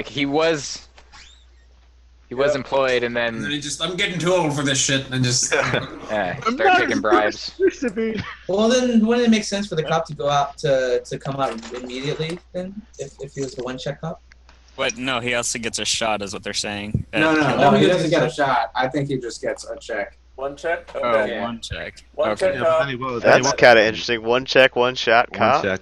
like he was employed, and And then then he just, I'm getting too old for this shit, and just. start taking bribes. Well, then wouldn't it make sense for the cop to go out to come out immediately then, if he was the one check cop? What? No, he also gets a shot, is what they're saying. Oh, He he doesn't doesn't get a get shot. I think he just gets a check. One check? Oh, Okay. Yeah. one check. One Okay. check Yeah, but then he will. Then he That's won't- kind of interesting. One check, one shot, One cop. check.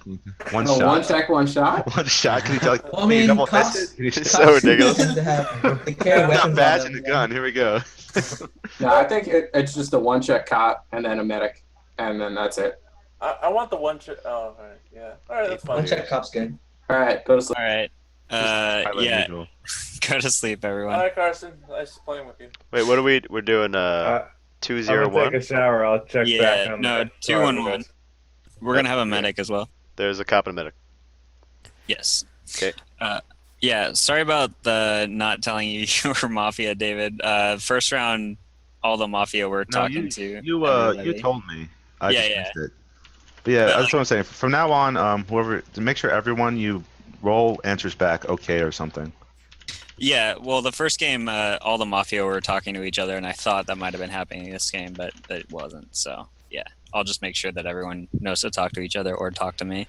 One Oh, shot. one check, one shot? One shot. Can you tell? Well, I can you mean, double cops- fist it? Can you- It's so ridiculous. tend to have they carry I'm weapons not on bashing them, the gun. Here we go. No, I think it's just a one check cop and then a medic, and then that's it. I want the one check. Oh, alright. Yeah. Alright, that's fine. One check cop's good. All right, go to sleep. All right. Highly Yeah. unusual. Go to sleep, everyone. Alright, Carson. Nice playing with you. Wait, what are we're doing? 2-0-1. Take a shower. I'll check back Yeah. on No. the 2-1-1. We're gonna have a medic as well. There's a cop and a medic. Yes. Okay. Yeah. Sorry about the not telling you you were Mafia, David. First round, all the Mafia were No, talking to. you everybody. told me. I Yeah, just yeah. missed it. But yeah, that's what I'm saying. From now on, whoever to make sure everyone you roll answers back okay or something. Yeah, well, the first game, all the Mafia were talking to each other, and I thought that might have been happening in this game, but it wasn't. So, yeah, I'll just make sure that everyone knows to talk to each other or talk to me.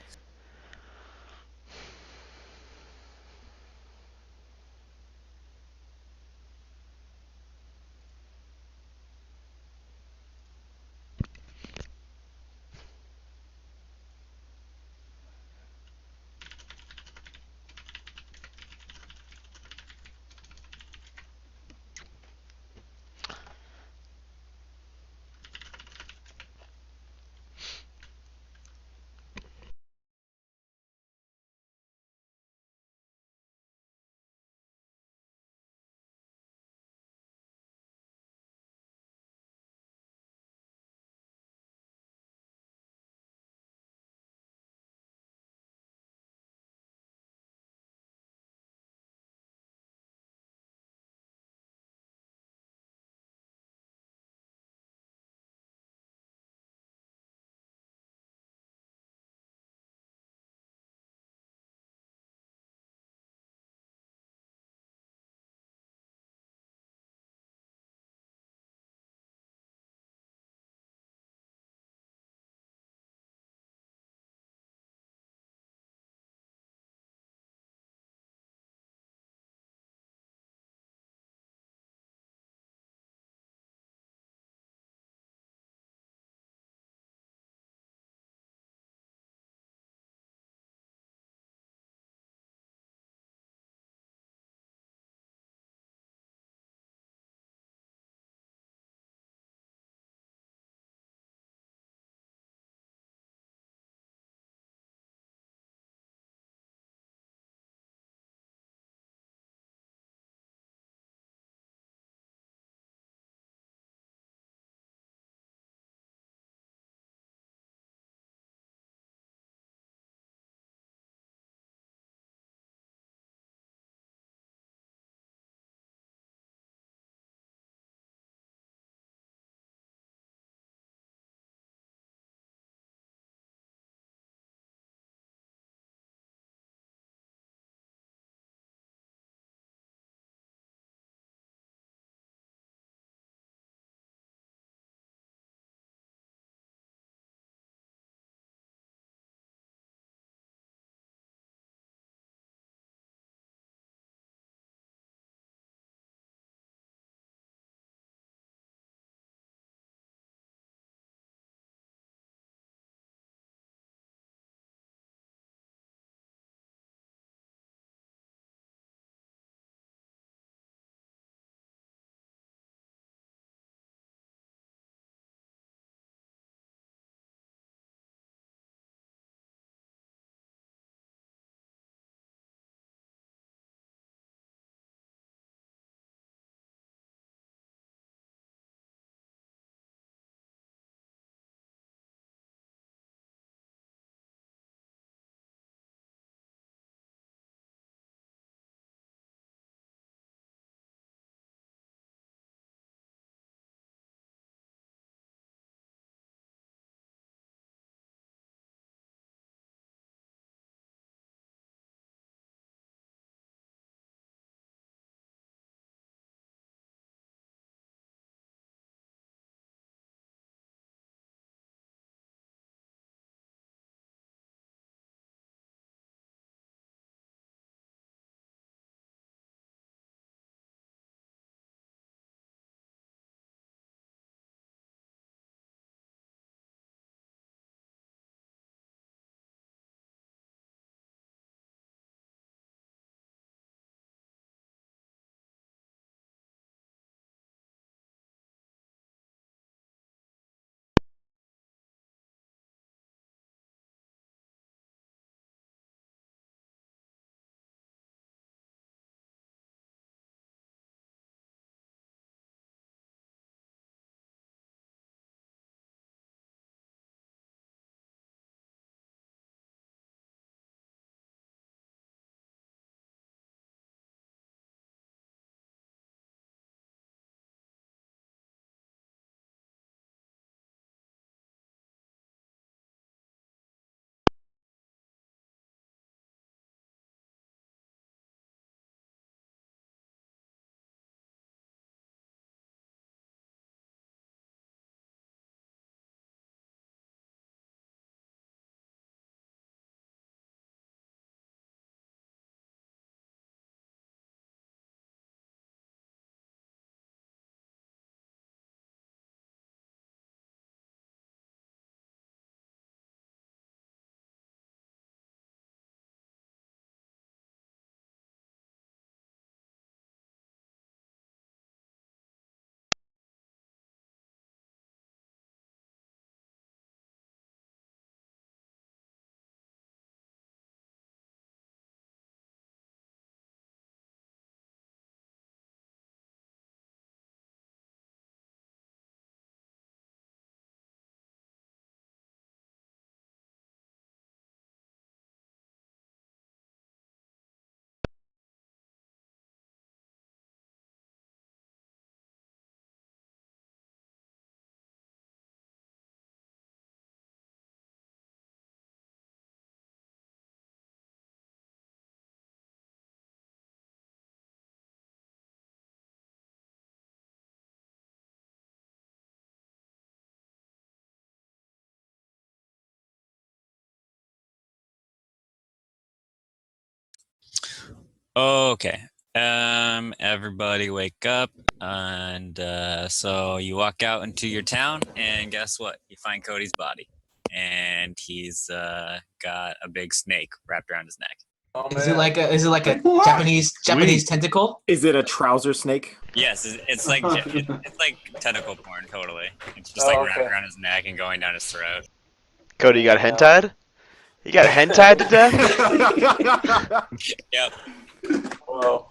Okay. Everybody wake up, and so you walk out into your town, and guess what? You find Cody's body, and he's got a big snake wrapped around his neck. Oh, Is it man. like a What? Japanese tentacle? Is it a trouser snake? It's like it's like tentacle porn, totally. It's just like Oh, wrapped okay. around his neck and going down his throat. Cody, you got hentai'd? You got hentai'd to death? Yep. Whoa.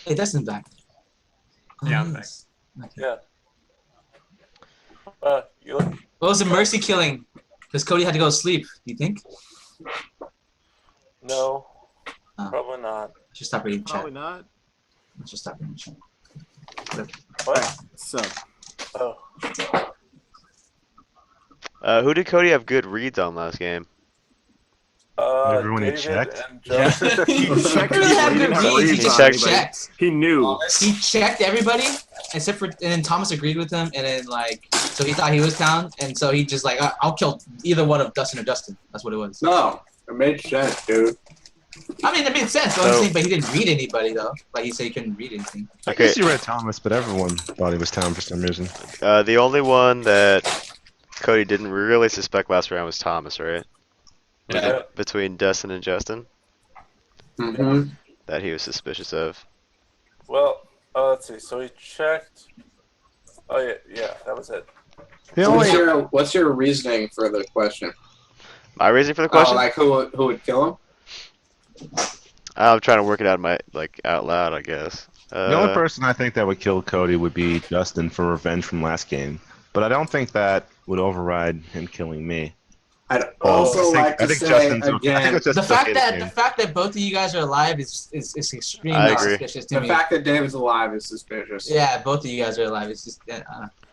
Hey, Dustin back. Yeah, I'm nice. Okay. Yeah. You look. What was the mercy killing? Because Cody had to go to sleep. Do you think? No. Oh. Probably not. I should stop reading chat. Probably not. I should stop reading chat. What? So, Oh. Who did Cody have good reads on last game? Everyone he David checked? and Justin. he checked He really had people. He good didn't have reads. He reads just on checked. anybody. checked. He knew. He checked everybody except for, and then Thomas agreed with him, and then so he thought he was down, and so he just like, I'll kill either one of Dustin or Dustin. That's what it was. No, it made sense, dude. I mean, it made sense. But, I'm saying, but he didn't read anybody though. Like he said, he couldn't read anything. I Okay. guess you read Thomas, but everyone thought he was Tom for some reason. The only one that Cody didn't really suspect last round was Thomas, right? Yeah. Between Dustin and Justin, Mm-hmm. that he was suspicious of. Well, let's see. So he checked. Oh yeah, that was it. The So only what's your reasoning for the question? My reason for the Oh, question? like who would kill him? I'm trying to work it out out loud, I guess. the only person I think that would kill Cody would be Justin for revenge from last game, but I don't think that would override him killing me. I'd I also think- like I to think say Justin's okay. I again, think it's The just fact okay that to the me. fact that both of you guys are alive is extremely I agree. suspicious to the me. fact that David's alive is suspicious. Yeah, both of you guys are alive. It's just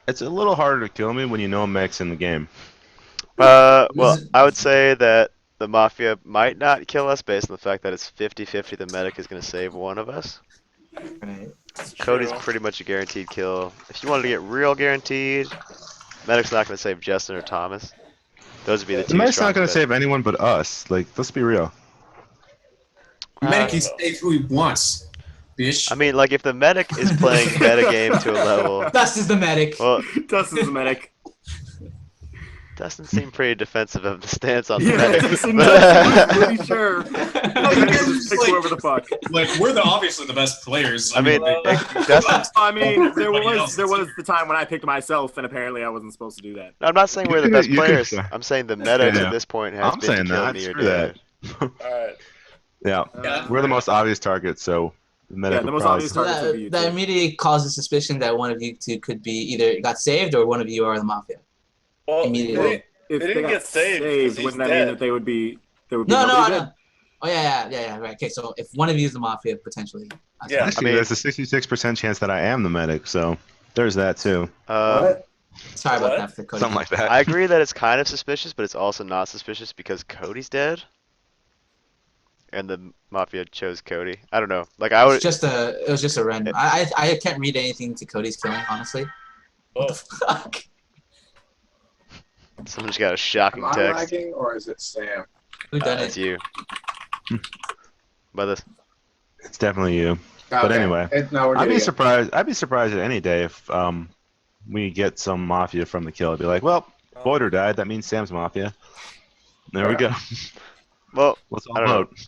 It's a little harder to kill me when you know a mech's in the game. Well, I would say that the Mafia might not kill us based on the fact that it's 50-50 the medic is going to save one of us. right. Cody's True. pretty much a guaranteed kill. If you wanted to get real guaranteed, medic's not going to save Justin or Thomas. Those would be the two The mech's not strongest going to bets. save anyone but us. Like, let's be real. Medic can save who he wants, bitch. I mean, like, if the medic is playing metagame to a level... Dustin's the medic. Well, Dustin's the medic. Dustin seemed pretty defensive of the stance on the Yeah, medic. Dustin was pretty sure. Oh, you guys are just Pick like- whoever the fuck. Like we're obviously the best players. I mean, Dustin, I mean, there Everybody was else. the time when I picked myself, and apparently I wasn't supposed to do that. I'm not saying we're the You best could- players. say- I'm saying the medic Yeah. at this point has I'm been saying killing that. me or Screw that. David. Alright. Yeah. Yeah. We're the most obvious target, so the medic Yeah, the would most probably- obvious target would be you That two. immediately causes suspicion that one of you two could be either got saved or one of you are the mafia. Well, Immediately. If They didn't got get saved, 'cause he's wouldn't that dead. mean that they would be No, nobody I dead? know. Oh yeah, right. Okay, so if one of you is the mafia, potentially. Yeah. Actually, I mean- there's a 66% chance that I am the medic, so there's that too. What? Sorry about What? that for Cody. Something like that. I agree that it's kind of suspicious, but it's also not suspicious because Cody's dead. And the Mafia chose Cody. I don't know. Like, I It would. was just a random. I can't read anything to Cody's killing, honestly. What the fuck? Someone just got a shocking Am I text. lagging or is it Sam? Who done That's it? you. By this. It's definitely you. But Okay. anyway, No, we're I'd be getting it. surprised. I'd be surprised at any day if we get some mafia from the kill. I'd be like, well, Boyder died. That means Sam's mafia. There we go. Well, Let's all I don't know. vote.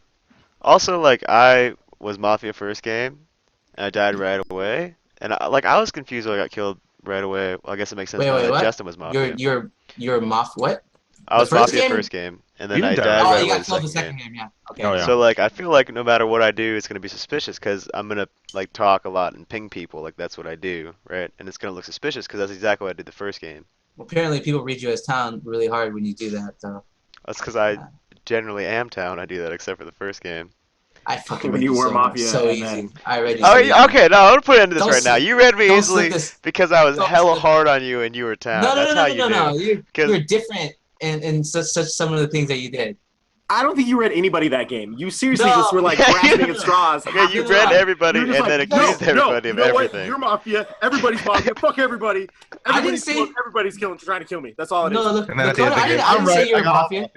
also, like, I was Mafia first game, and I died right away. And, I was confused when I got killed right away. Well, I guess it makes sense Wait, now wait, that what? Justin was Mafia. You're what? I was the first Mafia game? first game, and then You I didn't died die. Oh, right you away got the killed the second second game. game. Yeah. Okay. Oh, yeah. So, like, I feel like no matter what I do, it's going to be suspicious because I'm going to, like, talk a lot and ping people. Like, that's what I do, right? And it's going to look suspicious because that's exactly what I did the first game. Well, apparently, people read you as town really hard when you do that. So That's because I generally am town. I do that except for the first game. I fucking When read you were so, Mafia so and easy. then- I read you. Oh, so easy. okay, no, I'm going to put an end to this Don't right now. slip- You read me don't easily slip this- because I was don't hella slip- hard on you and you were town. No, That's how you do. no. Cause- You're different in such some of the things that you did. I don't think you read anybody that game. You seriously No. just were like grasping at straws. Okay, you No, read no. everybody You and were just then like, accused no, everybody you of know what? everything. You're Mafia. Everybody's Mafia. Fuck everybody. Everybody's say- killing, everybody's killing, trying to kill me. That's all it is. No, look, And then at the end Lakota, of the I game, didn't I'm say right, you were I got all mafia.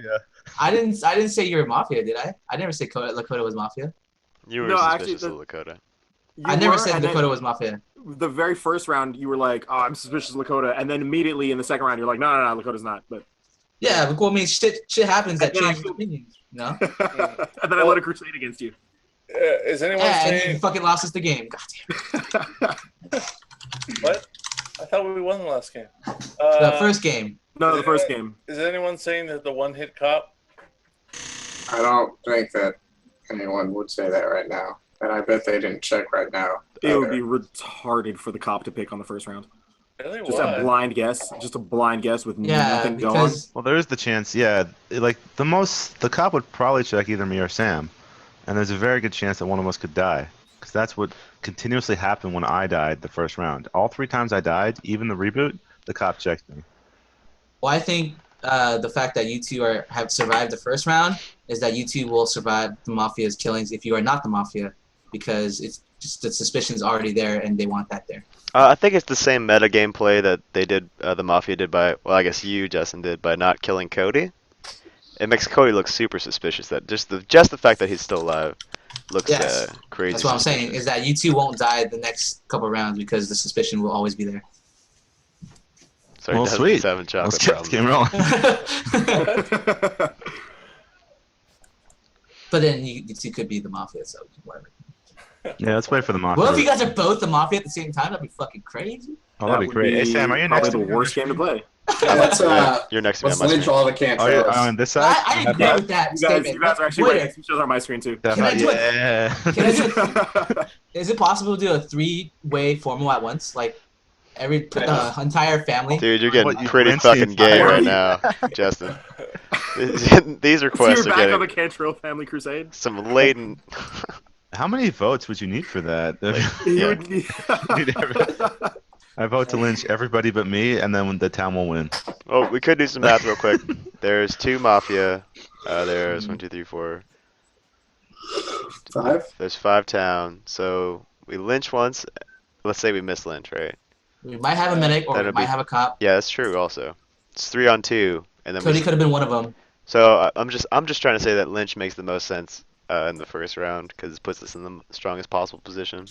I didn't say you were mafia, did I? I never said Lakota was mafia. You were No, actually, suspicious of Lakota. I never said Dakota was Mafia. The very first round, you were like, "Oh, I'm suspicious of Lakota," and then immediately in the second round, you're like, "No, Lakota's not." But Yeah, but cool. I mean, shit happens that And then I changes opinions. You know? and then I led a crusade against you. Is anyone Yeah, and you saying fucking lost us the game. God damn it. what? I thought we won the last game. The first game. No, the first game. Is anyone saying that the one-hit cop? I don't think that anyone would say that right now. And I bet they didn't check right now. It would be retarded for the cop to pick on the first round. Really? Just a blind guess. Just a blind guess with Yeah, nothing going. because Well, there is the chance, yeah. Like the cop would probably check either me or Sam, and there's a very good chance that one of us could die, because that's what continuously happened when I died the first round. All 3 times I died, even the reboot, the cop checked me. well, I think the fact that you two have survived the first round is that you two will survive the Mafia's killings if you are not the Mafia, because it's just the suspicion's already there and they want that there. I think it's the same meta gameplay that they did, the Mafia did by, well, I guess you, Justin, did by not killing Cody. It makes Cody look super suspicious. That just the fact that he's still alive looks Yes. crazy. That's what I'm saying, is that you two won't die the next couple rounds because the suspicion will always be there. Sorry, Well, Dustin's sweet. having chocolate Let's get this problems. game rolling. But then you two could be the Mafia, so whatever. Yeah, let's wait for the Mafia. Well, if you guys are both the Mafia at the same time, that'd be fucking crazy. Oh, that'd be would great. Hey, be Sam, are you next probably to the me? worst game to play. Let's You're next to me on let's my lynch screen. all the Oh, you're cantrells. on this side? I agree with that You statement. guys are actually Wait, right. It shows on my screen too. Can I do it? Yeah. Can I do Is it possible to do a 3-way formal at once? Like, every entire family? Dude, you're getting What, you pretty rinse the fucking gay entire- right now, Justin. These So requests you're are back on the getting Cantrell Family Crusade. some latent. How many votes would you need for that? You Yeah. would be- I vote to lynch everybody but me, and then the town will win. Oh, we could do some math real quick. There's 2 Mafia. There's 1, 2, 3, 4. 5? There's 5 town. So we lynch once. Let's say we miss lynch, right? We might have a medic or we That'd might be- have a cop. Yeah, that's true. Also, it's 3 on 2, and then Cody could have been one of them. So I'm just trying to say that lynch makes the most sense in the first round because it puts us in the strongest possible position.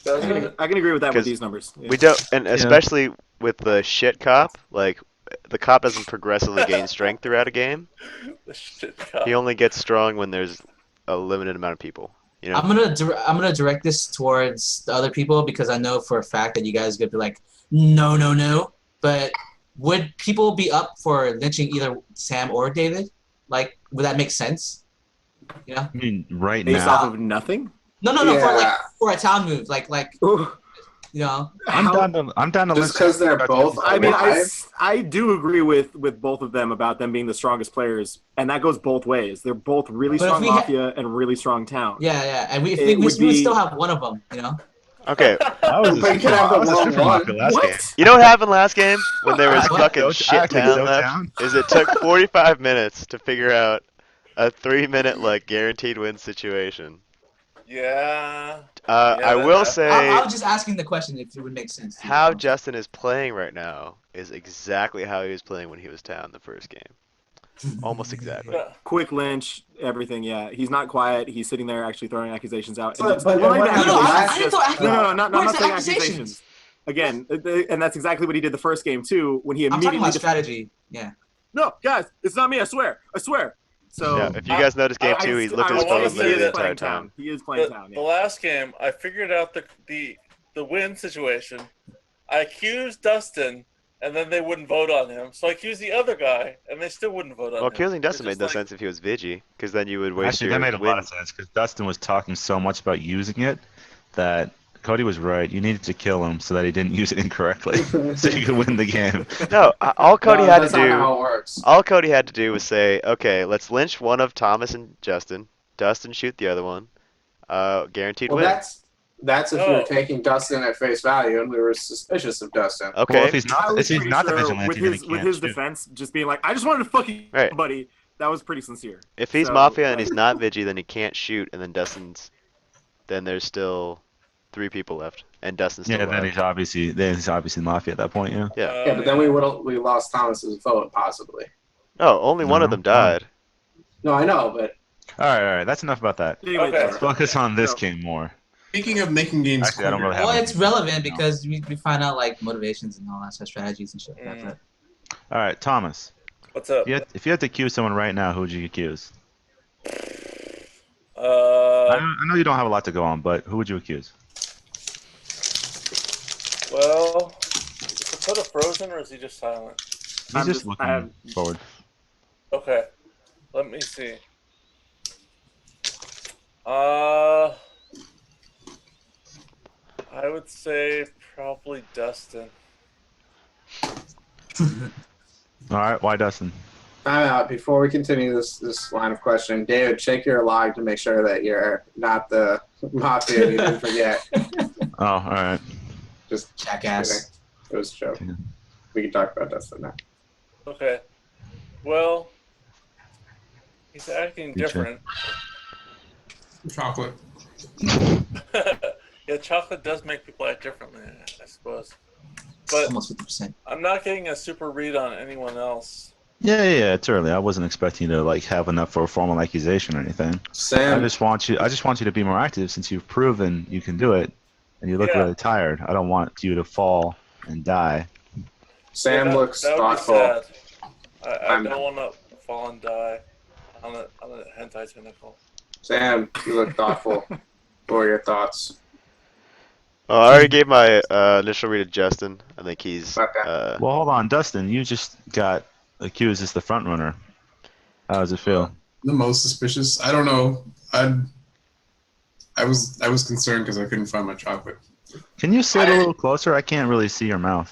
I can agree with that with 'Cause these numbers. Yeah. We don't, and especially with the shit cop, like the cop doesn't progressively gain strength throughout a game. The shit cop. He only gets strong when there's a limited amount of people. You know? I'm gonna direct this towards the other people because I know for a fact that you guys are gonna be like, no. But would people be up for lynching either Sam or David? Like, would that make sense? You know? I mean, right Based now, off of nothing. No, Yeah. for a town move, like Ooh. you know. I'm down to Just lynch. because they're both I mean, alive? I do agree with both of them about them being the strongest players, and that goes both ways. They're both really But if strong we ha- Mafia and really strong Town. Yeah, and we It we would would be- still have one of them, you know. Okay, I was But you could have the wrong super one. mafia last game. you know what happened last game when there was What? fucking Go shit down, town go left? down. Is it took 45 minutes to figure out a 3-minute like guaranteed win situation. Yeah. I will say I was just asking the question if it would make sense. to you. how Justin is playing right now is exactly how he was playing when he was down the first game. Almost exactly. Yeah. Quick lynch, everything. Yeah, he's not quiet. He's sitting there actually throwing accusations out. But- And but well, what not even happened accusations. I didn't throw accusations. No, not Where's the saying accusations? accusations. Again, and that's exactly what he did the first game too. When he I'm talking immediately about strategy. Yeah. No, guys, it's not me. I swear. So Yeah, if you guys notice game two, he's looked at his I wanna phone say literally the that entire playing time. town. He is playing town. The Yeah. last game, I figured out the win situation. I accused Dustin, and then they wouldn't vote on him. So I accused the other guy, and they still wouldn't vote on Well, him. accusing Dustin It's made no just like- sense if he was Vigi, because then you would waste Actually, your that made a win. lot of sense because Dustin was talking so much about using it that Cody was right. You needed to kill him so that he didn't use it incorrectly, so you could win the game. No, all Cody No, had to that's not do. how it works. All Cody had to do was say, okay, let's lynch one of Thomas and Justin. Dustin shoot the other one. Guaranteed Well, win. that's if No. you're taking Dustin at face value, and we were suspicious of Dustin. Okay. Well, if he's I not, was if he's pretty not the sure vigilante, with then he his can't shoot. defense, just being like, I just wanted to fucking Right. somebody. That was pretty sincere. If he's So, Mafia and like- he's not Vigi, then he can't shoot, and then then there's still 3 people left, and Dustin's still Yeah, then alive. he's obviously Mafia at that point. Yeah. Yeah. Yeah, but then we lost Thomas's vote possibly. No, only one of No. them died. No, I know, but All right. That's enough about that. Anyway, Okay. Let's focus on this So- game more. Speaking of making games Actually, I don't quicker, really have Well, anything it's relevant now. because we find out like motivations and all that stuff, strategies and shit like that. All right, Thomas. What's up? If you had to accuse someone right now, who would you accuse? I know you don't have a lot to go on, but who would you accuse? Well, is Lakota frozen or is he just silent? He's just looking forward. Okay, let me see. I would say probably Dustin. All right, why Dustin? Time out. Before we continue this line of questioning, David, check your log to make sure that you're not the Mafia you didn't forget. Oh, all right. Just Jackass. kidding. It was a joke. We can talk about Dustin now. Okay. Well, he's acting Good different. chocolate. Yeah, chocolate does make people act differently, I suppose. But Almost 50%. I'm not getting a super read on anyone else. Yeah. It's early. I wasn't expecting you to like have enough for a formal accusation or anything. I Sam, just want you to be more active since you've proven you can do it, and you look Yeah. really tired. I don't want you to fall and die. Sam Yeah, looks that would thoughtful. be sad. I I'm- don't want to fall and die on a hentai tentacle. Sam, you look thoughtful. What are your thoughts? Oh, I already gave my initial read to Justin. I think he's. Okay. Well, hold on, Dustin. You just got accused as the front runner. How does it feel? The most suspicious. I don't know. I was concerned because I couldn't find my chocolate. Can you sit a little closer? I can't really see your mouth.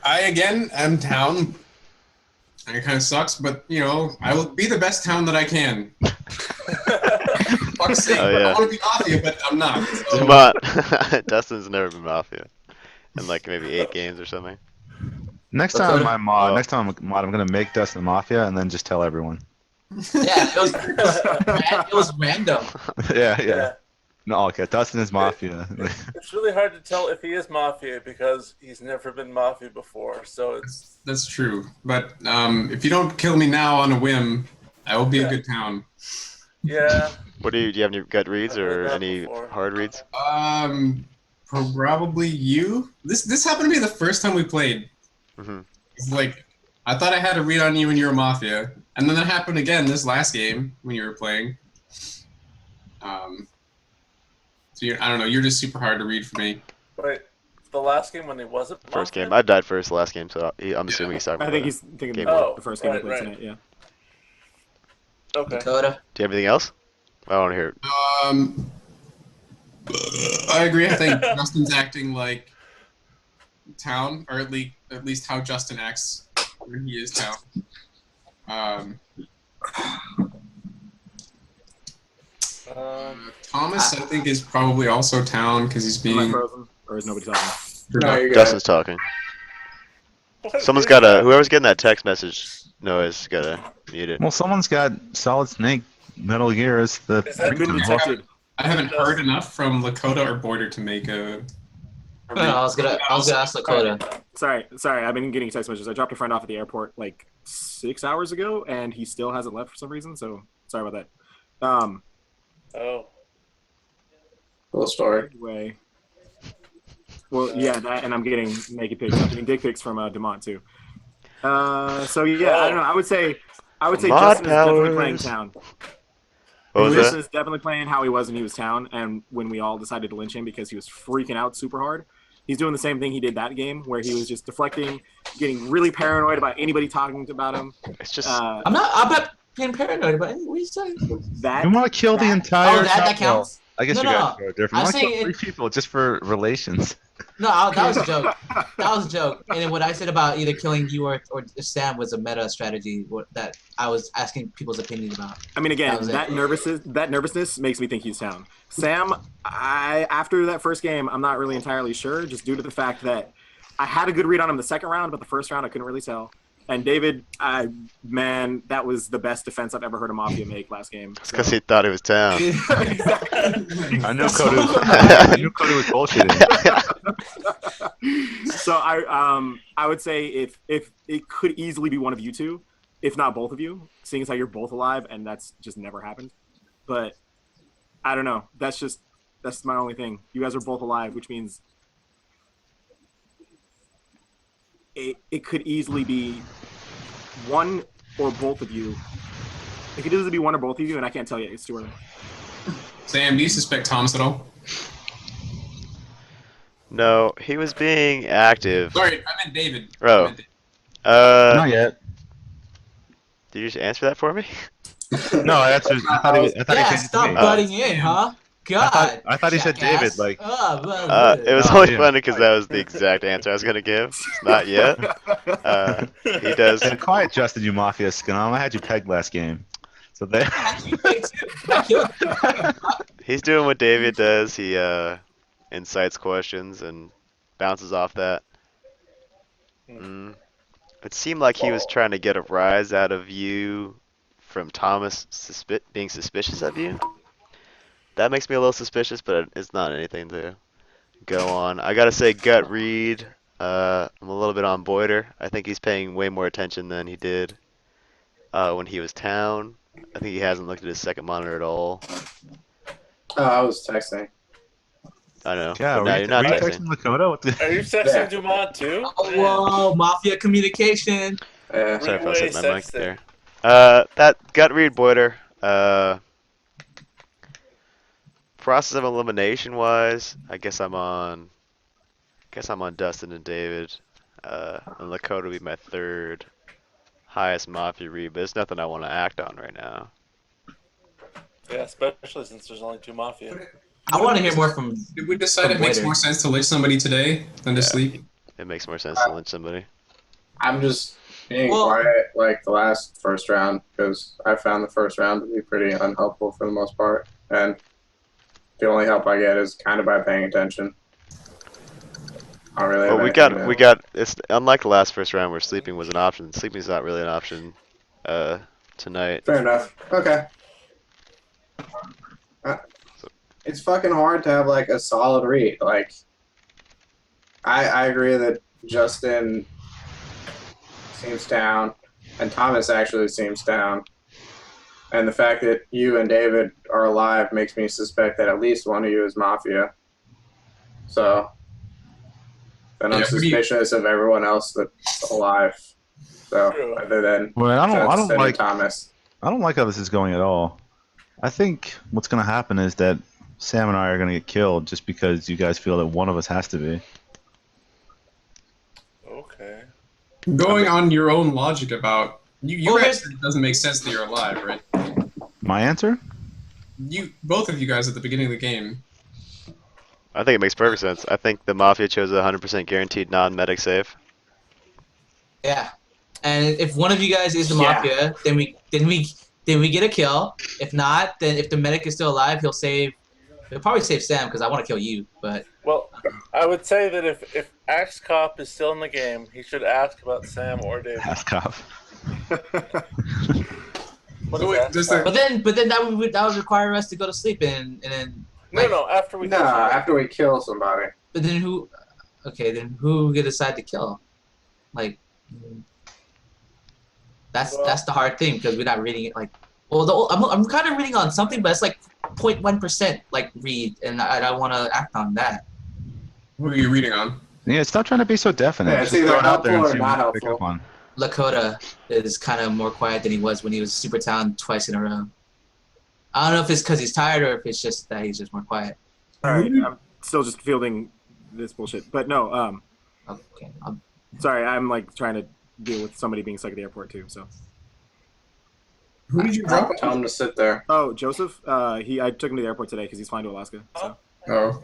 I again am town. And it kind of sucks, but you know, I will be the best town that I can. Fuck's sake, Oh, yeah. I want to be Mafia, but I'm not. So. Dumont. Dustin's never been Mafia. In like maybe 8 games or something. Next time I'm gonna make Dustin Mafia and then just tell everyone. Yeah, it was random. yeah. No, okay. Dustin is Mafia. It's really hard to tell if he is Mafia because he's never been Mafia before. So it's That's true. But if you don't kill me now on a whim, I will be a good town. yeah. What do you have any gut reads I've heard or that any before. hard reads? Probably you. This happened to be the first time we played. Mm-hmm. It's like I thought I had a read on you when you were Mafia, and then that happened again this last game when you were playing. So I don't know. You're just super hard to read for me. Wait, the last game when he wasn't First Mafia? game. I died first last game, so I'm assuming he's talking about I think that. he's thinking Game about one. the first game Right, we played right. tonight. Yeah. Okay. Dakota. Do you have anything else? I want to hear it. I agree. I think Justin's acting like town, or at least how Justin acts when he is town. Thomas, I think, is probably also town because he's Am I being. frozen, or is nobody talking? No, you're good. Justin's talking. Someone's got to. Whoever's getting that text message noise, gotta mute it. Well, someone's got Solid Snake Metal Gear as the. Is that I've been ringtone. detected. I haven't heard enough from Lakota or Border to make a. No, I was gonna ask Lakota. Sorry. I've been getting text messages. I dropped a friend off at the airport like 6 hours ago, and he still hasn't left for some reason. So sorry about that. Oh. Cool story. Anyway. Well, yeah, that, and I'm getting naked pics. I'm getting dick pics from Dumont too. So yeah, I don't know. I would say Mod Justin is definitely playing powers. town. What was Justin that? is definitely playing how he was when he was town, and when we all decided to lynch him because he was freaking out super hard. He's doing the same thing he did that game, where he was just deflecting, getting really paranoid about anybody talking about him. It's just. I'm not being paranoid, but what are you saying? That You want to kill the entire. Oh, that well, counts. I guess No, you guys no. are different. I'm You want to kill saying 3 people just for relations. No, that was a joke. That was a joke. And then what I said about either killing you or Sam was a meta strategy that I was asking people's opinion about. I mean, again, That was it. that nervousness makes me think he's down. Sam, after that first game, I'm not really entirely sure, just due to the fact that I had a good read on him the second round, but the first round I couldn't really tell. And David, man, that was the best defense I've ever heard a Mafia make last game. It's because he thought it was town. I knew Cody was bullshitting. So I would say if it could easily be one of you two, if not both of you, seeing as how you're both alive and that's just never happened. but I don't know. That's my only thing. You guys are both alive, which means it could easily be one or both of you. It could easily be one or both of you, and I can't tell yet. It's too early. Sam, do you suspect Thomas at all? No, he was being active. Sorry, I meant David. Oh. I meant David. Not yet. Did you just answer that for me? No, I thought he was. I thought he Yeah, said it to stop me. butting in, huh? God. I thought he said jackass. David. Like, It was Oh, only yeah. funny because that was the exact answer I was gonna give. It's not yet. He does. hey, quiet, Justin, you Mafia scum. I had you pegged last game. So there. He's doing what David does. He incites questions and bounces off that. It seemed like he was trying to get a rise out of you from Thomas being suspicious of you. That makes me a little suspicious, but it's not anything to go on. I gotta say, gut read. I'm a little bit on Boyder. I think he's paying way more attention than he did when he was town. I think he hasn't looked at his second monitor at all. Oh, I was texting. I know. Yeah, but now you're not were you texting. texting Lakota? What the... Are you texting Dumont too? Whoa, Mafia communication. Yeah. Sorry if I said my Relay mic sexting. there. That gut read Boyder. Process of elimination wise, I guess I'm on Dustin and David. And Lakota would be my third highest Mafia read, but there's nothing I want to act on right now. Yeah, especially since there's only 2 Mafia. I want to hear more from. Did we decide it makes Boyder. more sense to lynch somebody today than to Yeah. sleep? It makes more sense to lynch somebody. I'm just being Well- quiet like the first round because I found the first round to be pretty unhelpful for the most part, and the only help I get is kind of by paying attention. I don't really. Well, have we got. It's unlike the last first round where sleeping was an option. Sleeping's not really an option tonight. Fair enough. Okay. It's fucking hard to have like a solid read. Like, I agree that Justin seems down, and Thomas actually seems down, and the fact that you and David are alive makes me suspect that at least one of you is Mafia. So then I'm Yeah, who do you- suspicious of everyone else that's alive. So True. other than Well, I don't Justin and like. Thomas. I don't like how this is going at all. I think what's going to happen is that Sam and I are going to get killed just because you guys feel that one of us has to be. Okay. Going on your own logic about you Well, guys, it doesn't make sense that you're alive, right? My answer? Both of you guys at the beginning of the game. I think it makes perfect sense. I think the Mafia chose a 100% guaranteed non-medic save. Yeah, and if one of you guys is the Yeah. Mafia, then we get a kill. If not, then if the medic is still alive, he'll probably save Sam because I want to kill you. But Well, I would say that if Axe Cop is still in the game, he should ask about Sam or David. Half cop. What So is wait, that? does the- but then that would require us to go to sleep and then. No, after we No, kill somebody. after we kill somebody. But then who? Okay, then who we decide to kill? Like, that's the hard thing because we're not reading it like. Well, I'm kind of reading on something, but it's like 0.1% like read, and I don't want to act on that. Who are you reading on? Yeah, stop trying to be so definite. Yeah, it's Just either throw it out there and helpful see or what not you pick helpful. up on. Lakota is kind of more quiet than he was when he was Super Town twice in a row. I don't know if it's because he's tired or if it's just that he's just more quiet. All right, I'm still just fielding this bullshit. But no, Okay. sorry, I'm like trying to deal with somebody being stuck at the airport too. So, Who did you drop Tell off? him to sit there. oh, Joseph, I took him to the airport today because he's flying to Alaska. So, Oh.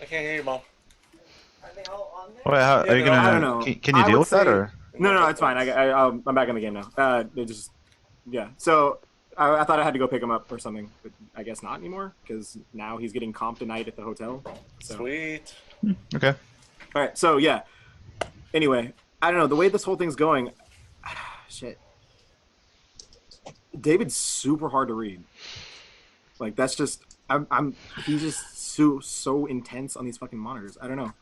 I can't hear you, Mom. Wait, how, are you no, I don't gonna? know. Can you I deal would with that say- or? no, it's fine. I'm back in the game now. Yeah. So I thought I had to go pick him up or something, but I guess not anymore because now he's getting comped tonight at the hotel. So. Sweet. Okay. All right, so yeah. Anyway, I don't know the way this whole thing's going. Shit. David's super hard to read. Like that's just he's just so intense on these fucking monitors. I don't know.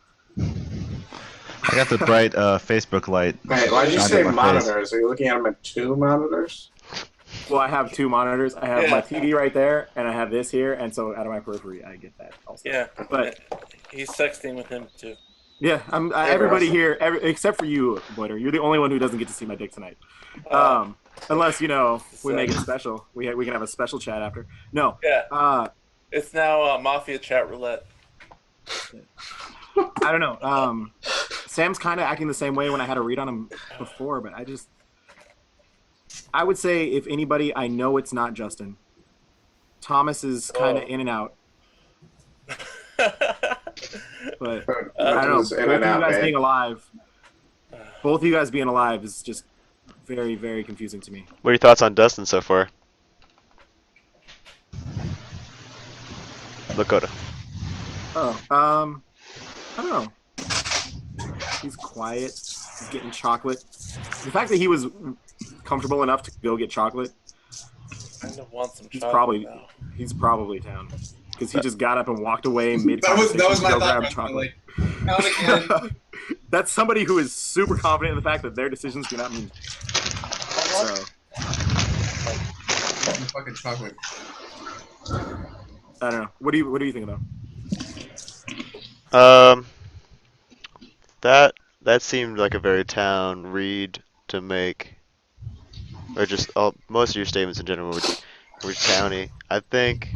I got the bright Facebook light. Wait, why did you shined say at my face. monitors? Are you looking at them at 2 monitors? Well, I have two monitors. I have my TV right there, and I have this here, and so out of my periphery, I get that also. Yeah, But he's sexting with him too. yeah, everybody here, except for you, Boiter. You're the only one who doesn't get to see my dick tonight. Unless we make it special. We can have a special chat after. No. Yeah. It's now Mafia chat roulette. I don't know. Sam's kind of acting the same way when I had a read on him before, but I would say if anybody, I know it's not Justin. Thomas is kind of in and out. But I don't know. Both of you guys being alive is just very, very confusing to me. What are your thoughts on Dustin so far? Lakota. I don't know. He's quiet. He's getting chocolate. The fact that he was comfortable enough to go get chocolate. I kind of want some chocolate. He's probably down because he just got up and walked away mid. That was my grab thought. Chocolate. Like, again. That's somebody who is super confident in the fact that their decisions do not mean. So. Fucking chocolate. I don't know. What do you think about? That seemed like a very town read to make, or just most of your statements in general were towny. I think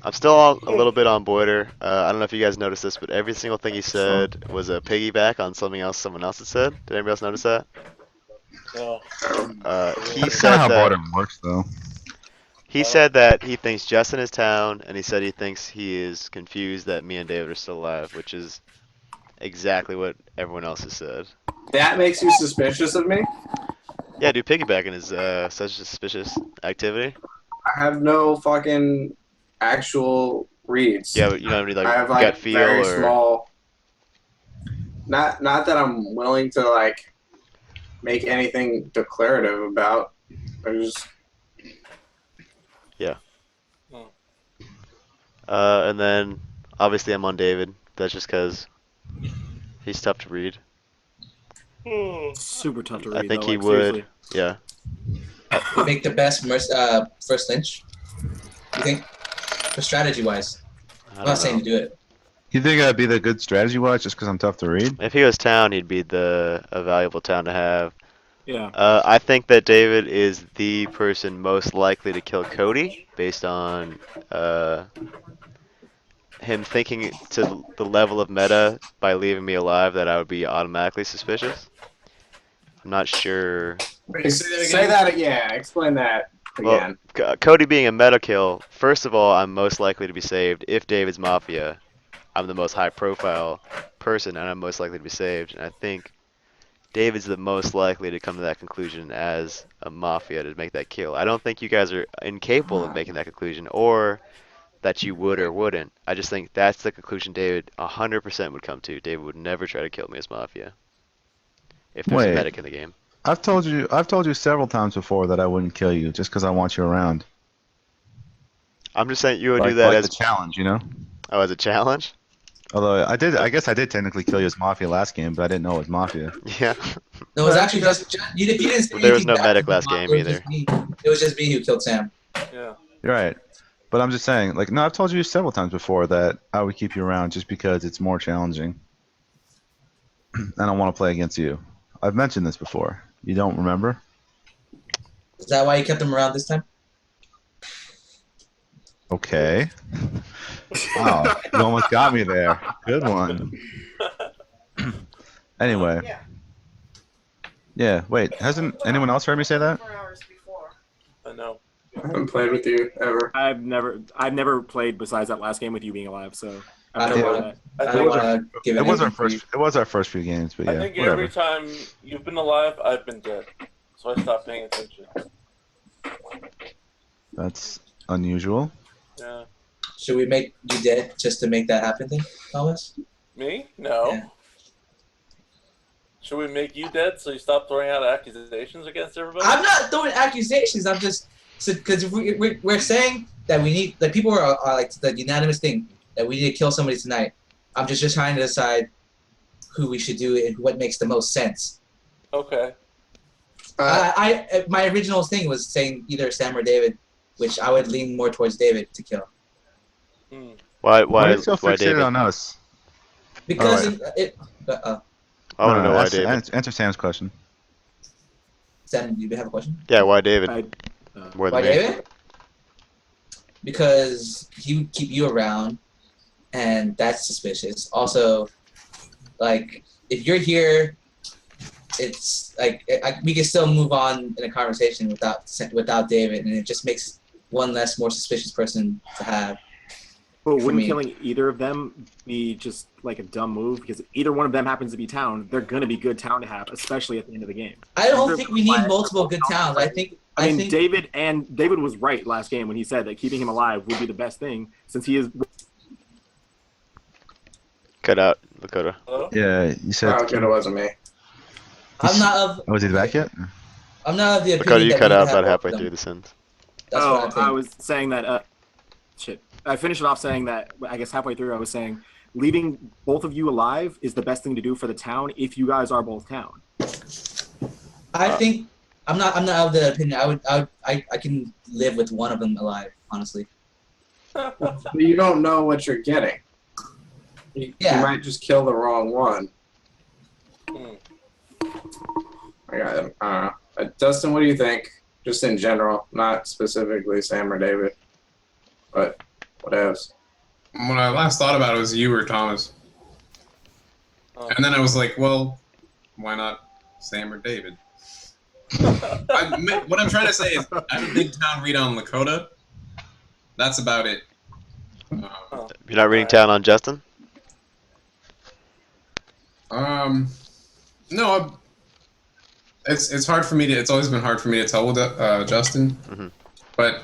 I'm still a little bit on Boiter. I don't know if you guys noticed this, but every single thing he said was a piggyback on something else someone else had said. Did anybody else notice that? No. He That's said kind of how that. Boiter works, though. He said that he thinks Justin is town, and he said he thinks he is confused that me and David are still alive, which is exactly what everyone else has said. That makes you suspicious of me? Yeah, dude, piggybacking is such a suspicious activity. I have no fucking actual reads. Yeah, but you don't have any I have gut feel very or small. Not that I'm willing to make anything declarative about. I just. Yeah. And then obviously I'm on David. That's just because he's tough to read. Super tough to read. I think though, he like, would. Seriously. Yeah. Make the best first lynch. You think? For strategy wise, I'm not saying to do it. You think I'd be the good strategy wise just because I'm tough to read? If he was town, he'd be a valuable town to have. Yeah. I think that David is the person most likely to kill Cody based on him thinking to the level of meta by leaving me alive that I would be automatically suspicious. I'm not sure. Wait, say that again. Say that again. Explain that again. Well, Cody being a meta kill, first of all, I'm most likely to be saved if David's Mafia. I'm the most high profile person and I'm most likely to be saved. And I think David's the most likely to come to that conclusion as a Mafia to make that kill. I don't think you guys are incapable of making that conclusion or that you would or wouldn't. I just think that's the conclusion David 100% would come to. David would never try to kill me as Mafia if there's a medic in the game. I've told you several times before that I wouldn't kill you just because I want you around. I'm just saying you would do that as a challenge, you know? Oh, as a challenge? Although I guess I did technically kill you as Mafia last game, but I didn't know it was Mafia. Yeah. No, it was actually just you didn't say there was no anything medic bad last about game it. either. It was just me who killed Sam. Yeah. You're right. But I'm just saying, no, I've told you several times before that I would keep you around just because it's more challenging. I don't want to play against you. I've mentioned this before. You don't remember? Is that why you kept him around this time? Okay. Wow, you almost got me there. Good one. Anyway. Yeah, wait, hasn't anyone else heard me say that? I know. I haven't played with you ever. I've never played besides that last game with you being alive, so I don't want to give It was our first few games, but yeah. I think whatever. every time you've been alive, I've been dead. So I stopped paying attention. That's unusual. Yeah. Should we make you dead just to make that happen then, Thomas? Me? No. Yeah. Should we make you dead so you stop throwing out accusations against everybody? I'm not throwing accusations. I'm just because we're saying that we need people are like the unanimous thing that we need to kill somebody tonight. I'm just trying to decide who we should do and what makes the most sense. Okay. My original thing was saying either Sam or David, which I would lean more towards David to kill. Why are you so why fixated David? on us? Because Alright. I want to know why ask- David. Answer Sam's question. Sam, do you have a question? Yeah, why David? More Why than me. David? Because he would keep you around, and that's suspicious. Also, like, if you're here, it's like we can still move on in a conversation without David, and it just makes one less more suspicious person to have. But For wouldn't me. killing either of them be just like a dumb move? Because either one of them happens to be town, they're gonna be good town to have, especially at the end of the game. I don't think we need multiple good towns. I think David was right last game when he said that keeping him alive would be the best thing, since he is. Cut out Lakota. Yeah, you said. Oh, good, it wasn't me. I'm not of. Was he back yet? I'm not of the opinion Lakota, you that cut we out have about both halfway of them. through the sentence. That's what I think. I was saying that. Shit. I finished it off saying that. I guess halfway through, I was saying leaving both of you alive is the best thing to do for the town if you guys are both town. I think I'm not of the opinion. I can live with one of them alive, honestly. But you don't know what you're getting. You might just kill the wrong one. I don't know. Dustin, what do you think? Just in general, not specifically Sam or David, but what else? When I last thought about it, was you or Thomas. And then I was like, well, why not Sam or David? What I'm trying to say is, I have a big town read on Lakota. That's about it. You're not reading town on Justin? No, it's hard for me to. It's always been hard for me to tell with Justin. Mm-hmm. But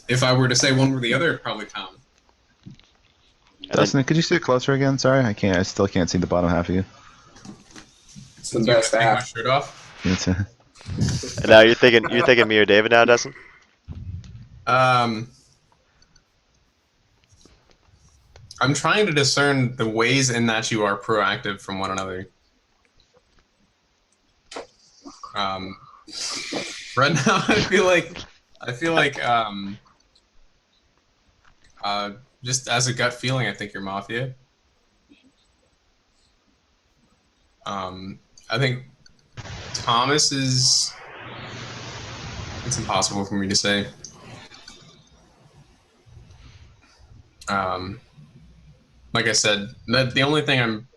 if I were to say one or the other, probably Tom. Dustin, could you sit closer again? Sorry, I can't. I still can't see the bottom half of you. It's the best Take my half. shirt off. It's, And now you're thinking me or David now, Dustin? I'm trying to discern the ways in that you are proactive from one another. Right now, I feel like just as a gut feeling, I think you're Mafia. I think Thomas is. It's impossible for me to say. Like I said, the only thing I'm